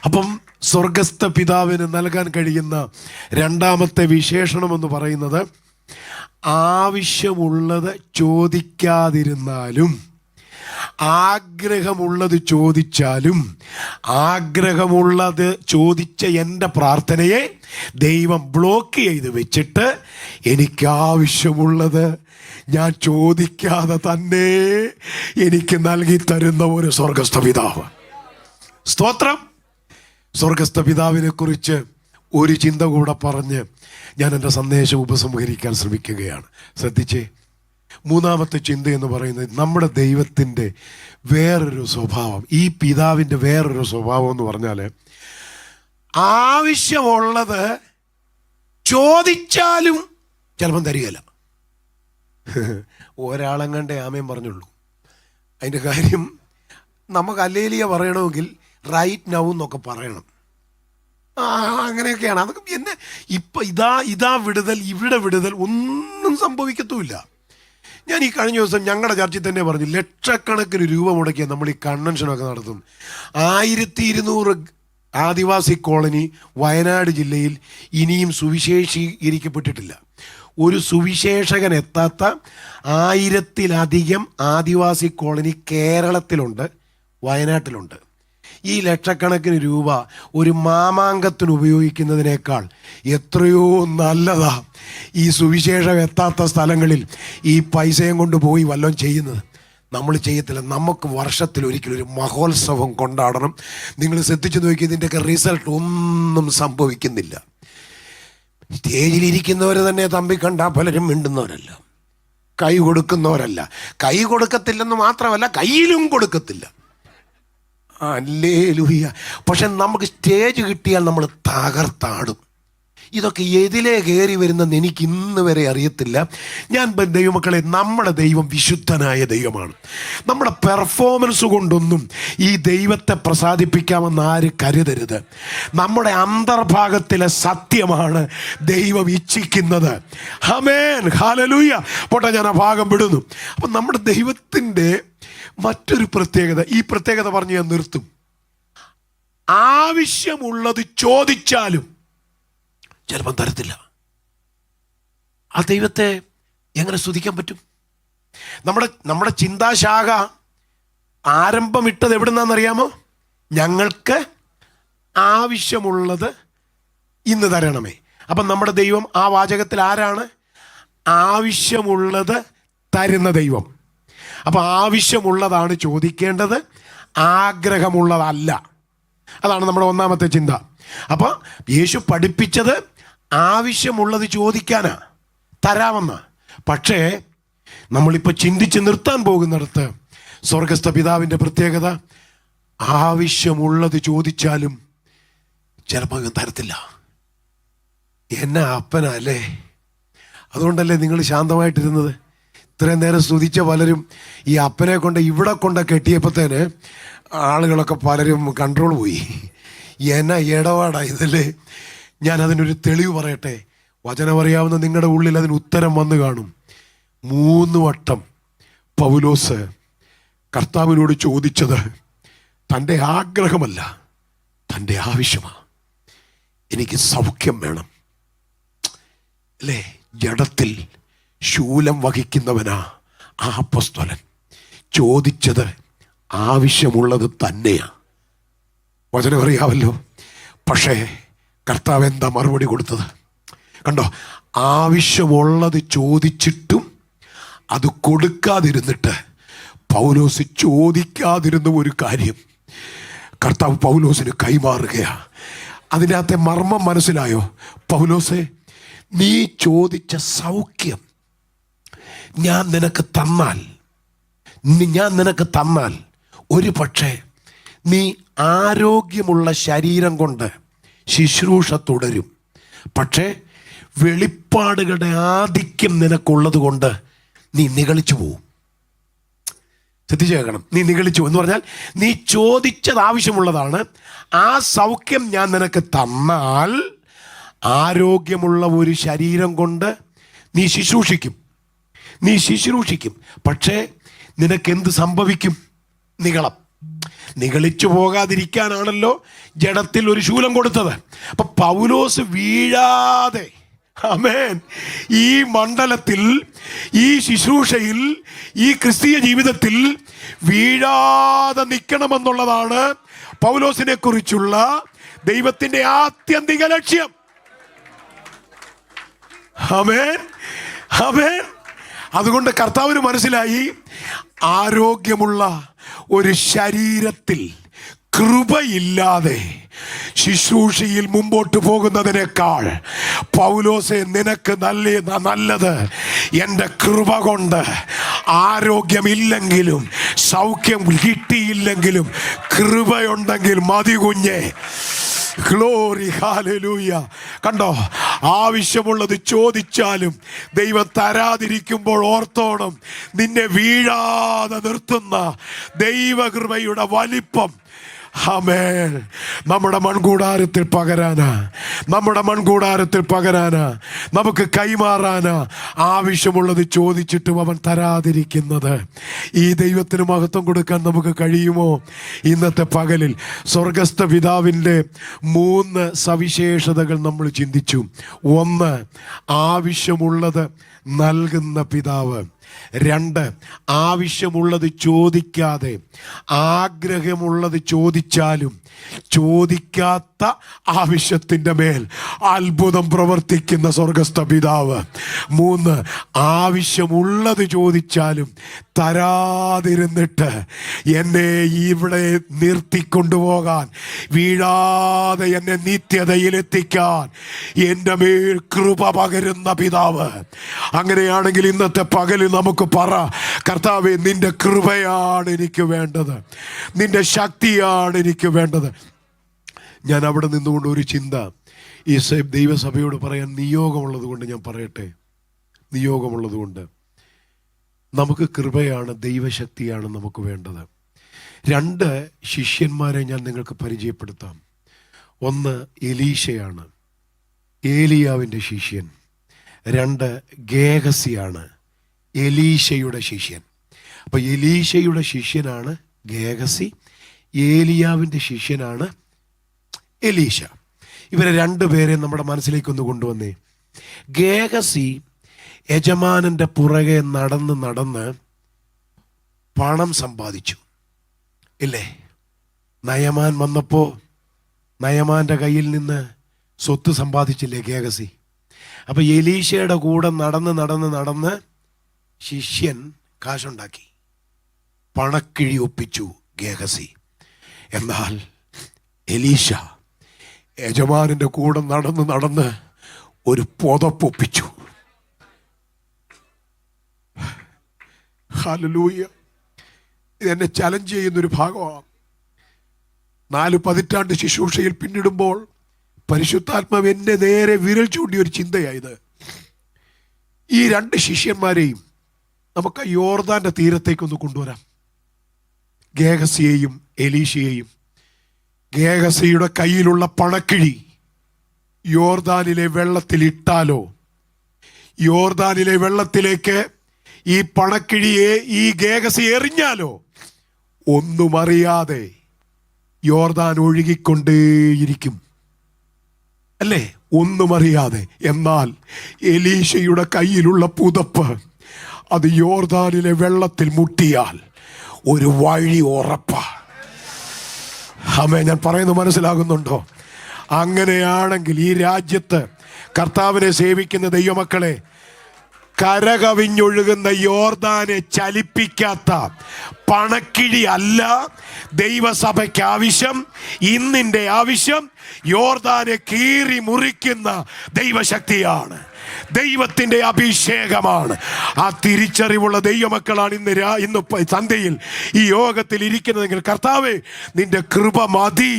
അപ്പം സ്വർഗസ്ഥ പിതാവിന് നൽകാൻ കഴിയുന്ന രണ്ടാമത്തെ വിശേഷണം എന്ന് പറയുന്നത്, ആവശ്യമുള്ളത് ചോദിക്കാതിരുന്നാലും ആഗ്രഹമുള്ളത് ചോദിച്ചാലും ആഗ്രഹമുള്ളത് ചോദിച്ച എൻ്റെ പ്രാർത്ഥനയെ ദൈവം ബ്ലോക്ക് ചെയ്ത് വെച്ചിട്ട് എനിക്ക് ആവശ്യമുള്ളത് ഞാൻ ചോദിക്കാതെ തന്നെ എനിക്ക് നൽകി തരുന്ന ഒരു സ്വർഗസ്ഥ പിതാവ്. സ്തോത്രം. സ്വർഗസ്ഥ പിതാവിനെ കുറിച്ച് ഒരു ചിന്ത കൂടെ പറഞ്ഞ് ഞാൻ എൻ്റെ സന്ദേശം ഉപസംഹരിക്കാൻ ശ്രമിക്കുകയാണ്. ശ്രദ്ധിച്ചേ. മൂന്നാമത്തെ ചിന്ത എന്ന് പറയുന്നത്, നമ്മുടെ ദൈവത്തിൻ്റെ വേറൊരു സ്വഭാവം, ഈ പിതാവിൻ്റെ വേറൊരു സ്വഭാവം എന്ന് പറഞ്ഞാൽ, ആവശ്യമുള്ളത് ചോദിച്ചാലും ചിലപ്പം തരികയില്ല. ഒരാളെങ്ങാണ്ടേ ആമേൻ പറഞ്ഞുള്ളൂ. അതിൻ്റെ കാര്യം, നമുക്ക് അല്ലേലിയ പറയണമെങ്കിൽ റൈറ്റ് നൗ എന്നൊക്കെ പറയണം. അങ്ങനെയൊക്കെയാണ്. അതൊക്കെ എന്നെ ഇപ്പം ഇതാ വിടുതൽ, ഇവിടെ വിടുതൽ ഒന്നും സംഭവിക്കത്തുമില്ല. ഞാൻ ഈ കഴിഞ്ഞ ദിവസം ഞങ്ങളുടെ ചർച്ചിൽ തന്നെ പറഞ്ഞു, ലക്ഷക്കണക്കിന് രൂപ മുടക്കിയ നമ്മൾ ഈ കൺവെൻഷനൊക്കെ നടത്തും. 1200 ആദിവാസി കോളനി വയനാട് ജില്ലയിൽ ഇനിയും സുവിശേഷീകരിക്കപ്പെട്ടിട്ടില്ല. ഒരു സുവിശേഷകൻ എത്താത്ത 1000-ലധികം ആദിവാസി കോളനി കേരളത്തിലുണ്ട്, വയനാട്ടിലുണ്ട്. ഈ ലക്ഷക്കണക്കിന് രൂപ ഒരു മാമാങ്കത്തിന് ഉപയോഗിക്കുന്നതിനേക്കാൾ എത്രയോ നല്ലതാ ഈ സുവിശേഷം എത്താത്ത സ്ഥലങ്ങളിൽ ഈ പൈസയും കൊണ്ട് പോയി വല്ലതും ചെയ്യുന്നത്. നമ്മൾ ചെയ്യത്തില്ല. നമുക്ക് വർഷത്തിൽ ഒരിക്കലും ഒരു മഹോത്സവം കൊണ്ടാടണം. നിങ്ങൾ ശ്രദ്ധിച്ചു നോക്കി, ഇതിൻ്റെയൊക്കെ റിസൾട്ട് ഒന്നും സംഭവിക്കുന്നില്ല. സ്റ്റേജിലിരിക്കുന്നവർ തന്നെ തമ്പി കണ്ടാൽ പലരും മിണ്ടുന്നവരല്ല, കൈ കൊടുക്കുന്നവരല്ല. കൈ കൊടുക്കത്തില്ലെന്ന് മാത്രമല്ല, കയ്യിലും കൊടുക്കത്തില്ല. ഹല്ലേലൂയ. പക്ഷെ നമുക്ക് സ്റ്റേജ് കിട്ടിയാൽ നമ്മൾ തകർത്താടും. ഇതൊക്കെ എതിലേ കയറി വരുന്നെന്ന് എനിക്ക് ഇന്ന് വരെ അറിയത്തില്ല. ഞാൻ ദൈവമക്കളെ, നമ്മുടെ ദൈവം വിശുദ്ധനായ ദൈവമാണ്. നമ്മുടെ പെർഫോമൻസ് കൊണ്ടൊന്നും ഈ ദൈവത്തെ പ്രസാദിപ്പിക്കാമെന്ന് ആര് കരുതരുത്. നമ്മുടെ അന്തർഭാഗത്തിലെ സത്യമാണ് ദൈവം ഇച്ഛിക്കുന്നത്. ആമേൻ, ഹല്ലേലൂയ. പോട്ടെ, ഞാൻ ആ ഭാഗം വിടുന്നു. അപ്പം നമ്മുടെ ദൈവത്തിൻ്റെ മറ്റൊരു പ്രത്യേകത, ഈ പ്രത്യേകത പറഞ്ഞ് ഞാൻ നിർത്തും. ആവശ്യമുള്ളത് ചോദിച്ചാലും ചിലപ്പം തരത്തില്ല. ആ ദൈവത്തെ എങ്ങനെ സ്തുതിക്കാൻ പറ്റും? നമ്മുടെ ചിന്താശാഖ ആരംഭമിട്ടത് എവിടുന്നാണെന്നറിയാമോ? ഞങ്ങൾക്ക് ആവശ്യമുള്ളത് ഇന്ന് തരണമേ. അപ്പം നമ്മുടെ ദൈവം ആ വാചകത്തിൽ ആരാണ്? ആവശ്യമുള്ളത് തരുന്ന ദൈവം. അപ്പം ആവശ്യമുള്ളതാണ് ചോദിക്കേണ്ടത്, ആഗ്രഹമുള്ളതല്ല. അതാണ് നമ്മുടെ ഒന്നാമത്തെ ചിന്ത. അപ്പോൾ യേശു പഠിപ്പിച്ചത് ആവശ്യമുള്ളത് ചോദിക്കാനാ, തരാമെന്ന. പക്ഷേ നമ്മളിപ്പോൾ ചിന്തിച്ച് നിർത്താൻ പോകുന്നിടത്ത് സ്വർഗസ്ഥ പിതാവിൻ്റെ പ്രത്യേകത, ആവശ്യമുള്ളത് ചോദിച്ചാലും ചിലപ്പോൾ തരത്തില്ല. എന്നാ അപ്പനല്ലേ? അതുകൊണ്ടല്ലേ നിങ്ങൾ ശാന്തമായിട്ടിരുന്നത്? ഇത്രയും നേരം സ്തുതിച്ച പലരും ഈ അപ്പനെ കൊണ്ട് ഇവിടെ കൊണ്ട് കെട്ടിയപ്പോഴത്തേന് ആളുകളൊക്കെ പലരും കൺട്രോൾ പോയി. എന്നാ ഇടപാടാ ഇതല്ലേ? ഞാൻ അതിനൊരു തെളിവ് പറയട്ടെ. വചനമറിയാവുന്ന നിങ്ങളുടെ ഉള്ളിൽ അതിന് ഉത്തരം വന്നു കാണും. 3 വട്ടം പൗലോസ് കർത്താവിനോട് ചോദിച്ചത് തൻ്റെ ആഗ്രഹമല്ല, തൻ്റെ ആവശ്യമാണ്. എനിക്ക് സൗഖ്യം വേണം അല്ലേ? ജഡത്തിൽ ശൂലം വഹിക്കുന്നവനാ ആ അപ്പോസ്തലൻ. ചോദിച്ചത് ആവശ്യമുള്ളത് തന്നെയാ. വചനം അറിയാമല്ലോ. പക്ഷേ കർത്താവ് എന്താ മറുപടി കൊടുത്തത്? കണ്ടോ? ആവശ്യമുള്ളത് ചോദിച്ചിട്ടും അത് കൊടുക്കാതിരുന്നിട്ട് പൗലോസ് ചോദിക്കാതിരുന്ന ഒരു കാര്യം കർത്താവ് പൗലോസിന് കൈമാറുകയാണ്. അതിനകത്തെ മർമ്മം മനസ്സിലായോ? പൗലോസേ, നീ ചോദിച്ച സൗഖ്യം ഞാൻ നിനക്ക് തന്നാൽ ഒരു പക്ഷേ നീ ആരോഗ്യമുള്ള ശരീരം കൊണ്ട് ശുശ്രൂഷ തുടരും. പക്ഷേ വെളിപ്പാടുകളുടെ ആധിക്യം നിനക്കുള്ളത് കൊണ്ട് നീ നിഗളിച്ചു പോവും. ശ്രദ്ധിച്ചു കേൾക്കണം. നീ നിഗളിച്ചു എന്ന് പറഞ്ഞാൽ നീ ചോദിച്ചത് ആവശ്യമുള്ളതാണ്. ആ സൗഖ്യം ഞാൻ നിനക്ക് തന്നാൽ ആരോഗ്യമുള്ള ഒരു ശരീരം കൊണ്ട് നീ ശുശ്രൂഷിക്കും. പക്ഷേ നിനക്കെന്ത് സംഭവിക്കും? നിഗളിച്ചു പോകാതിരിക്കാനാണല്ലോ ജഡത്തിൽ ഒരു ശൂലം കൊടുത്തത്. അപ്പൊ പൗലോസ് വീഴാതെ, ആമേൻ, ഈ മണ്ഡലത്തിൽ, ഈ ശുശ്രൂഷയിൽ, ഈ ക്രിസ്തീയ ജീവിതത്തിൽ വീഴാതെ നിൽക്കണമെന്നുള്ളതാണ് പൗലോസിനെ കുറിച്ചുള്ള ദൈവത്തിന്റെ ആത്യന്തിക ലക്ഷ്യം. ആമേൻ, ആമേൻ. അതുകൊണ്ട് കർത്താവിന് മനസ്സിലായി, ആരോഗ്യമുള്ള ഒരു ശരീരത്തിൽ കൃപയില്ലാതെ ശുശ്രൂഷയിൽ മുമ്പോട്ട് പോകുന്നതിനേക്കാൾ പൗലോസെ നിനക്ക് നല്ലത് എൻ്റെ കൃപ കൊണ്ട് ആരോഗ്യമില്ലെങ്കിലും സൗഖ്യം കിട്ടിയില്ലെങ്കിലും കൃപയുണ്ടെങ്കിൽ മതി കുഞ്ഞേ. Glory, hallelujah. കണ്ടോ, ആവശ്യമുള്ളത് ചോദിച്ചാലും ദൈവം തരാതിരിക്കുമ്പോൾ ഓർത്തോണം, നിന്നെ വീഴാതെ നിർത്തുന്ന ദൈവകൃപയുടെ വലിപ്പം ആമേൻ നമ്മുടെ മൺകൂടാരത്തിൽ പകരാനാ, നമുക്ക് കൈമാറാനാ ആവശ്യമുള്ളത് ചോദിച്ചിട്ടും അവൻ തരാതിരിക്കുന്നത്. ഈ ദൈവത്തിന് മഹത്വം കൊടുക്കാൻ നമുക്ക് കഴിയുമോ? ഇന്നത്തെ പകലിൽ സ്വർഗസ്ഥ പിതാവിൻ്റെ 3 സവിശേഷതകൾ നമ്മൾ ചിന്തിച്ചു. 1, ആവശ്യമുള്ളത് നൽകുന്ന പിതാവ്. 2, ആവശ്യമുള്ളത് ചോദിക്കാതെ ആഗ്രഹമുള്ളത് ചോദിച്ചാലും ചോദിക്കാത്ത ആവശ്യത്തിൻ്റെ മേൽ അത്ഭുതം പ്രവർത്തിക്കുന്ന സ്വർഗസ്ഥ പിതാവ്. 3, ആവശ്യമുള്ളത് ചോദിച്ചാലും തരാതിരുന്നിട്ട് എന്നെ ഇവിടെ നിർത്തിക്കൊണ്ടുപോകാൻ, വീഴാതെ എന്നെ നിത്യതയിലെത്തിക്കാൻ എൻ്റെ മേൽ കൃപ പകരുന്ന പിതാവ്. അങ്ങനെയാണെങ്കിൽ ഇന്നത്തെ പകല് നമുക്ക് പറ, കർത്താവേ, നിന്റെ കൃപയാണ് എനിക്ക് വേണ്ടത്, നിന്റെ ശക്തിയാണ് എനിക്ക് വേണ്ടത്. ഞാൻ അവിടെ നിന്നുകൊണ്ട് ഒരു ചിന്ത ഈ ദൈവസഭയോട് പറയാൻ നിയോഗമുള്ളത് കൊണ്ട് ഞാൻ പറയട്ടെ. നിയോഗമുള്ളത് കൊണ്ട് നമുക്ക് കൃപയാണ്, ദൈവശക്തിയാണ് നമുക്ക് വേണ്ടത്. 2 ശിഷ്യന്മാരെ ഞാൻ നിങ്ങൾക്ക് പരിചയപ്പെടുത്താം. 1 എലീശയാണ്, ഏലിയാവിൻ്റെ ശിഷ്യൻ. 2 ഗേഹസിയാണ്, എലീശയുടെ ശിഷ്യൻ. അപ്പോൾ എലീശയുടെ ശിഷ്യനാണ് ഗേഹസി, ഏലിയാവിൻ്റെ ശിഷ്യനാണ് എലീശ. ഇവരെ 2 പേരെ നമ്മുടെ മനസ്സിലേക്കൊന്ന് കൊണ്ടുവന്നേ. ഗേഹസി യജമാനൻ്റെ പുറകെ നടന്ന് പണം സമ്പാദിച്ചു, ഇല്ലേ? നയമാൻ വന്നപ്പോൾ നയമാൻ്റെ കയ്യിൽ നിന്ന് സ്വത്ത് സമ്പാദിച്ചില്ലേ ഗേഹസി? അപ്പം എലീശയുടെ കൂടെ നടന്ന് ശിഷ്യൻ കാശുണ്ടാക്കി, പണക്കിഴി ഒപ്പിച്ചു ഗേഹസി. എന്നാൽ എലീശ യജമാനന്റെ കൂടെ നടന്ന് ഒരു പുതപ്പൊപ്പിച്ചു. ഹല്ലേലൂയ. ഇതെന്നെ ചലഞ്ച് ചെയ്യുന്നൊരു ഭാഗമാണ്. 4 പതിറ്റാണ്ട് ശുശ്രൂഷയിൽ പിന്നിടുമ്പോൾ പരിശുദ്ധാത്മാവ് എന്നെ നേരെ വിരൽ ചൂണ്ടിയൊരു ചിന്തയായത്. ഈ 2 ശിഷ്യന്മാരെയും നമുക്ക് യോർദാന്റെ തീരത്തേക്കൊന്ന് കൊണ്ടുവരാം. ഗേഹസിയെയും എലീശയെയും. ഗേഹസിയുടെ കയ്യിലുള്ള പണക്കിഴി യോർദാനിലെ വെള്ളത്തിൽ ഇട്ടാലോ, യോർദാനിലെ വെള്ളത്തിലേക്ക് ഈ പണക്കിഴിയെ ഈ ഗേഹസി എറിഞ്ഞാലോ, ഒന്നും അറിയാതെ യോർദാൻ ഒഴുകിക്കൊണ്ടേയിരിക്കും, അല്ലേ? ഒന്നും അറിയാതെ. എന്നാൽ എലീശയുടെ കയ്യിലുള്ള പുതപ്പ് അത് യോർദാനിലെ വെള്ളത്തിൽ മുട്ടിയാൽ ഒരു വഴി ഉറപ്പാ. ആമേൻ. ഞാൻ പറയുന്നത് മനസ്സിലാകുന്നുണ്ടോ? അങ്ങനെയാണെങ്കിൽ ഈ രാജ്യത്ത് കർത്താവിനെ സേവിക്കുന്ന ദൈവമക്കളെ, കരകവിഞ്ഞൊഴുകുന്ന യോർദാനെ ചലിപ്പിക്കാത്ത പണക്കിഴി അല്ല ദൈവസഭയ്ക്ക് ആവശ്യം. ഇന്നിൻ്റെ ആവശ്യം യോർദാനെ കീറി മുറിക്കുന്ന ദൈവശക്തിയാണ്, ദൈവത്തിൻ്റെ അഭിഷേകമാണ്. ആ തിരിച്ചറിവുള്ള ദൈവമക്കളാണ് ഇന്ന് സന്ധ്യയിൽ ഈ യോഗത്തിൽ ഇരിക്കുന്നതെങ്കിൽ, കർത്താവേ നിന്റെ കൃപ മതി,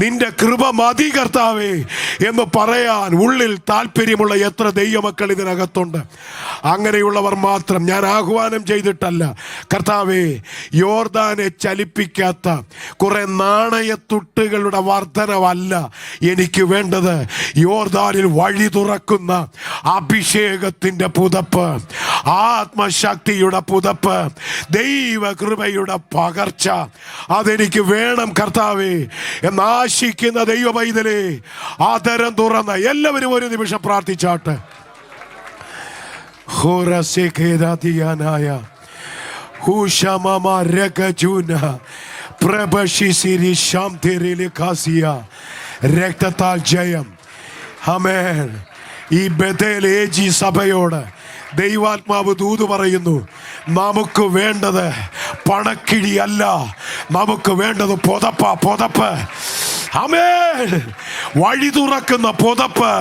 നിന്റെ കൃപ മതി കർത്താവേ എന്ന് പറയാൻ ഉള്ളിൽ താല്പര്യമുള്ള എത്ര ദൈവമക്കൾ ഇതിനകത്തുണ്ട്. അങ്ങനെയുള്ളവർ മാത്രം, ഞാൻ ആഹ്വാനം ചെയ്തിട്ടല്ല, കർത്താവേ യോർദാനെ ചലിപ്പിക്കാത്ത കുറെ നാണയത്തുട്ടുകളുടെ വർധനവല്ല എനിക്ക് വേണ്ടത്. യോർദാനിൽ വഴി തുറക്കുന്ന അഭിഷേകത്തിന്റെ പുതപ്പ്, ആത്മശക്തിയുടെ പുതപ്പ്, ദൈവകൃപയുടെ പകർച്ച, അതെനിക്ക് വേണം കർത്താവേ എന്നാശിക്കുന്ന ദൈവമൈതലേ, ആദരം തുറന്ന എല്ലാവരും ഒരു നിമിഷം പ്രാർത്ഥിച്ചാട്ട്. രക്തത്താൽ ജയം. ആമേൻ. ഈ ബേഥേൽ AG സഭയോട് ദൈവാത്മാവ് ദൂത് പറയുന്നു, നമുക്ക് വേണ്ടത് പണക്കിഴിയല്ല, നമുക്ക് വേണ്ടത് പുതപ്പ്. ആമേൻ. വഴി തുറക്കുന്ന പുതപ്പ്,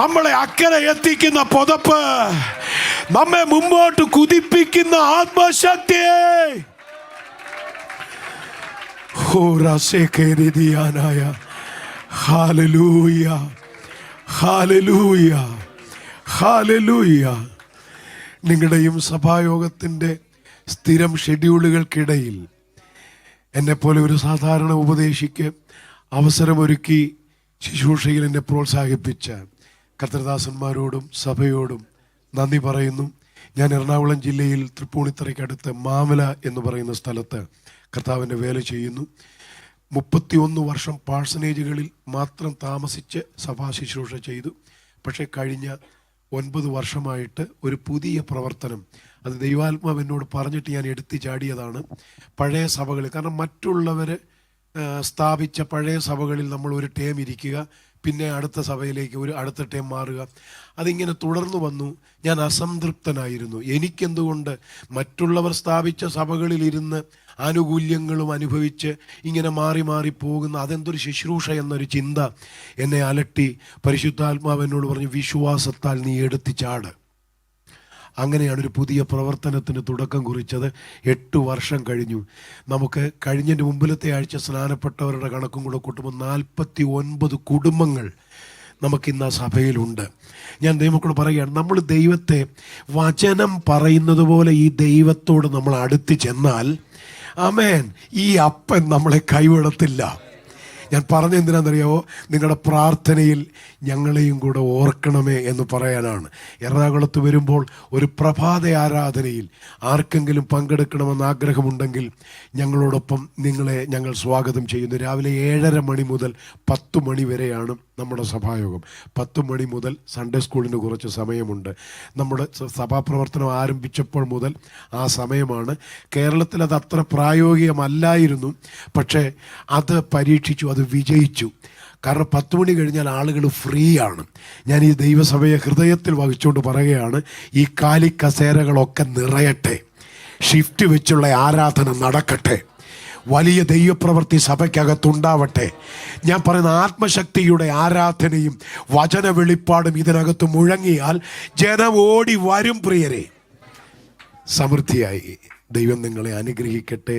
നമ്മളെ അക്കരെ എത്തിക്കുന്ന പുതപ്പ്, നമ്മെ മുമ്പോട്ട് കുതിപ്പിക്കുന്ന ആത്മശക്തി. Hallelujah, hallelujah, hallelujah. നിങ്ങളുടെയും സഭായോഗത്തിൻ്റെ സ്ഥിരം ഷെഡ്യൂളുകൾക്കിടയിൽ എന്നെപ്പോലെ ഒരു സാധാരണ ഉപദേശിക്ക് അവസരമൊരുക്കി ശുശ്രൂഷയിൽ എന്നെ പ്രോത്സാഹിപ്പിച്ച കർത്തൃദാസന്മാരോടും സഭയോടും നന്ദി പറയുന്നു. ഞാൻ എറണാകുളം ജില്ലയിൽ തൃപ്പൂണിത്തറയ്ക്കടുത്ത് മാമല എന്ന് പറയുന്ന സ്ഥലത്ത് കർത്താവിൻ്റെ വേല ചെയ്യുന്നു. 31 വർഷം പാഴ്സനേജുകളിൽ മാത്രം താമസിച്ച് സഭാ ശുശ്രൂഷ ചെയ്തു. പക്ഷേ കഴിഞ്ഞ 9 വർഷമായിട്ട് ഒരു പുതിയ പ്രവർത്തനം, അത് ദൈവാത്മാവ് എന്നോട് പറഞ്ഞിട്ട് ഞാൻ എടുത്തു ചാടിയതാണ്. പഴയ സഭകളിൽ, കാരണം മറ്റുള്ളവർ സ്ഥാപിച്ച പഴയ സഭകളിൽ നമ്മൾ ഒരു ടേം ഇരിക്കുക, പിന്നെ അടുത്ത സഭയിലേക്ക് അടുത്ത ടേം മാറുക, അതിങ്ങനെ തുടർന്നു വന്നു. ഞാൻ അസംതൃപ്തനായിരുന്നു. എനിക്കെന്തുകൊണ്ട് മറ്റുള്ളവർ സ്ഥാപിച്ച സഭകളിലിരുന്ന് ആനുകൂല്യങ്ങളും അനുഭവിച്ച് ഇങ്ങനെ മാറി മാറി പോകുന്ന അതെന്തൊരു ശുശ്രൂഷ എന്നൊരു ചിന്ത എന്നെ അലട്ടി. പരിശുദ്ധാത്മാവ് എന്നോട് പറഞ്ഞു, വിശ്വാസത്താൽ നീ എടുത്തു ചാട്. അങ്ങനെയാണ് ഒരു പുതിയ പ്രവർത്തനത്തിന് തുടക്കം കുറിച്ചത്. 8 വർഷം കഴിഞ്ഞു. നമുക്ക് കഴിഞ്ഞതിൻ്റെ മുമ്പിലത്തെ ആഴ്ച സ്നാനപ്പെട്ടവരുടെ കണക്കും കൂടെ കൂട്ടുമ്പോൾ 49 കുടുംബങ്ങൾ നമുക്കിന്ന് ആ സഭയിലുണ്ട്. ഞാൻ ദൈവമക്കളോട് പറയുകയാണ്, നമ്മൾ ദൈവത്തെ വചനം പറയുന്നത് പോലെ ഈ ദൈവത്തോട് നമ്മൾ അടുത്ത് ചെന്നാൽ, ആമേൻ, ഈ അപ്പൻ നമ്മളെ കൈവിടത്തില്ല. ഞാൻ പറഞ്ഞെന്തിനാണെന്നറിയാമോ? നിങ്ങളുടെ പ്രാർത്ഥനയിൽ ഞങ്ങളെയും കൂടെ ഓർക്കണമേ എന്ന് പറയാനാണ്. എറണാകുളത്ത് വരുമ്പോൾ ഒരു പ്രഭാത ആരാധനയിൽ ആർക്കെങ്കിലും പങ്കെടുക്കണമെന്ന് ആഗ്രഹമുണ്ടെങ്കിൽ ഞങ്ങളോടൊപ്പം നിങ്ങളെ ഞങ്ങൾ സ്വാഗതം ചെയ്യുന്നു. രാവിലെ 7:30 മണി മുതൽ 10 മണി വരെയാണ് നമ്മുടെ സഭായോഗം. 10 മണി മുതൽ സൺഡേ സ്കൂളിന് കുറച്ച് സമയമുണ്ട്. നമ്മുടെ സഭാപ്രവർത്തനം ആരംഭിച്ചപ്പോൾ മുതൽ ആ സമയമാണ്. കേരളത്തിൽ അത് അത്ര പ്രായോഗികമല്ലായിരുന്നു, പക്ഷേ അത് പരീക്ഷിച്ചു, അത് വിജയിച്ചു. കാരണം 10 മണി കഴിഞ്ഞാൽ ആളുകൾ ഫ്രീ ആണ്. ഞാൻ ഈ ദൈവസഭയെ ഹൃദയത്തിൽ വഹിച്ചുകൊണ്ട് പറയുകയാണ്, ഈ കാലിക്കസേരകളൊക്കെ നിറയട്ടെ, ഷിഫ്റ്റ് വെച്ചുള്ള ആരാധന നടക്കട്ടെ, വലിയ ദൈവപ്രവൃത്തി സഭയ്ക്കകത്തുണ്ടാവട്ടെ. ഞാൻ പറയുന്ന ആത്മശക്തിയുടെ ആരാധനയും വചന വെളിപ്പാടും ഇതിനകത്ത് മുഴങ്ങിയാൽ ജനം ഓടി വരും. പ്രിയരെ, സമൃദ്ധിയായി ദൈവം നിങ്ങളെ അനുഗ്രഹിക്കട്ടെ.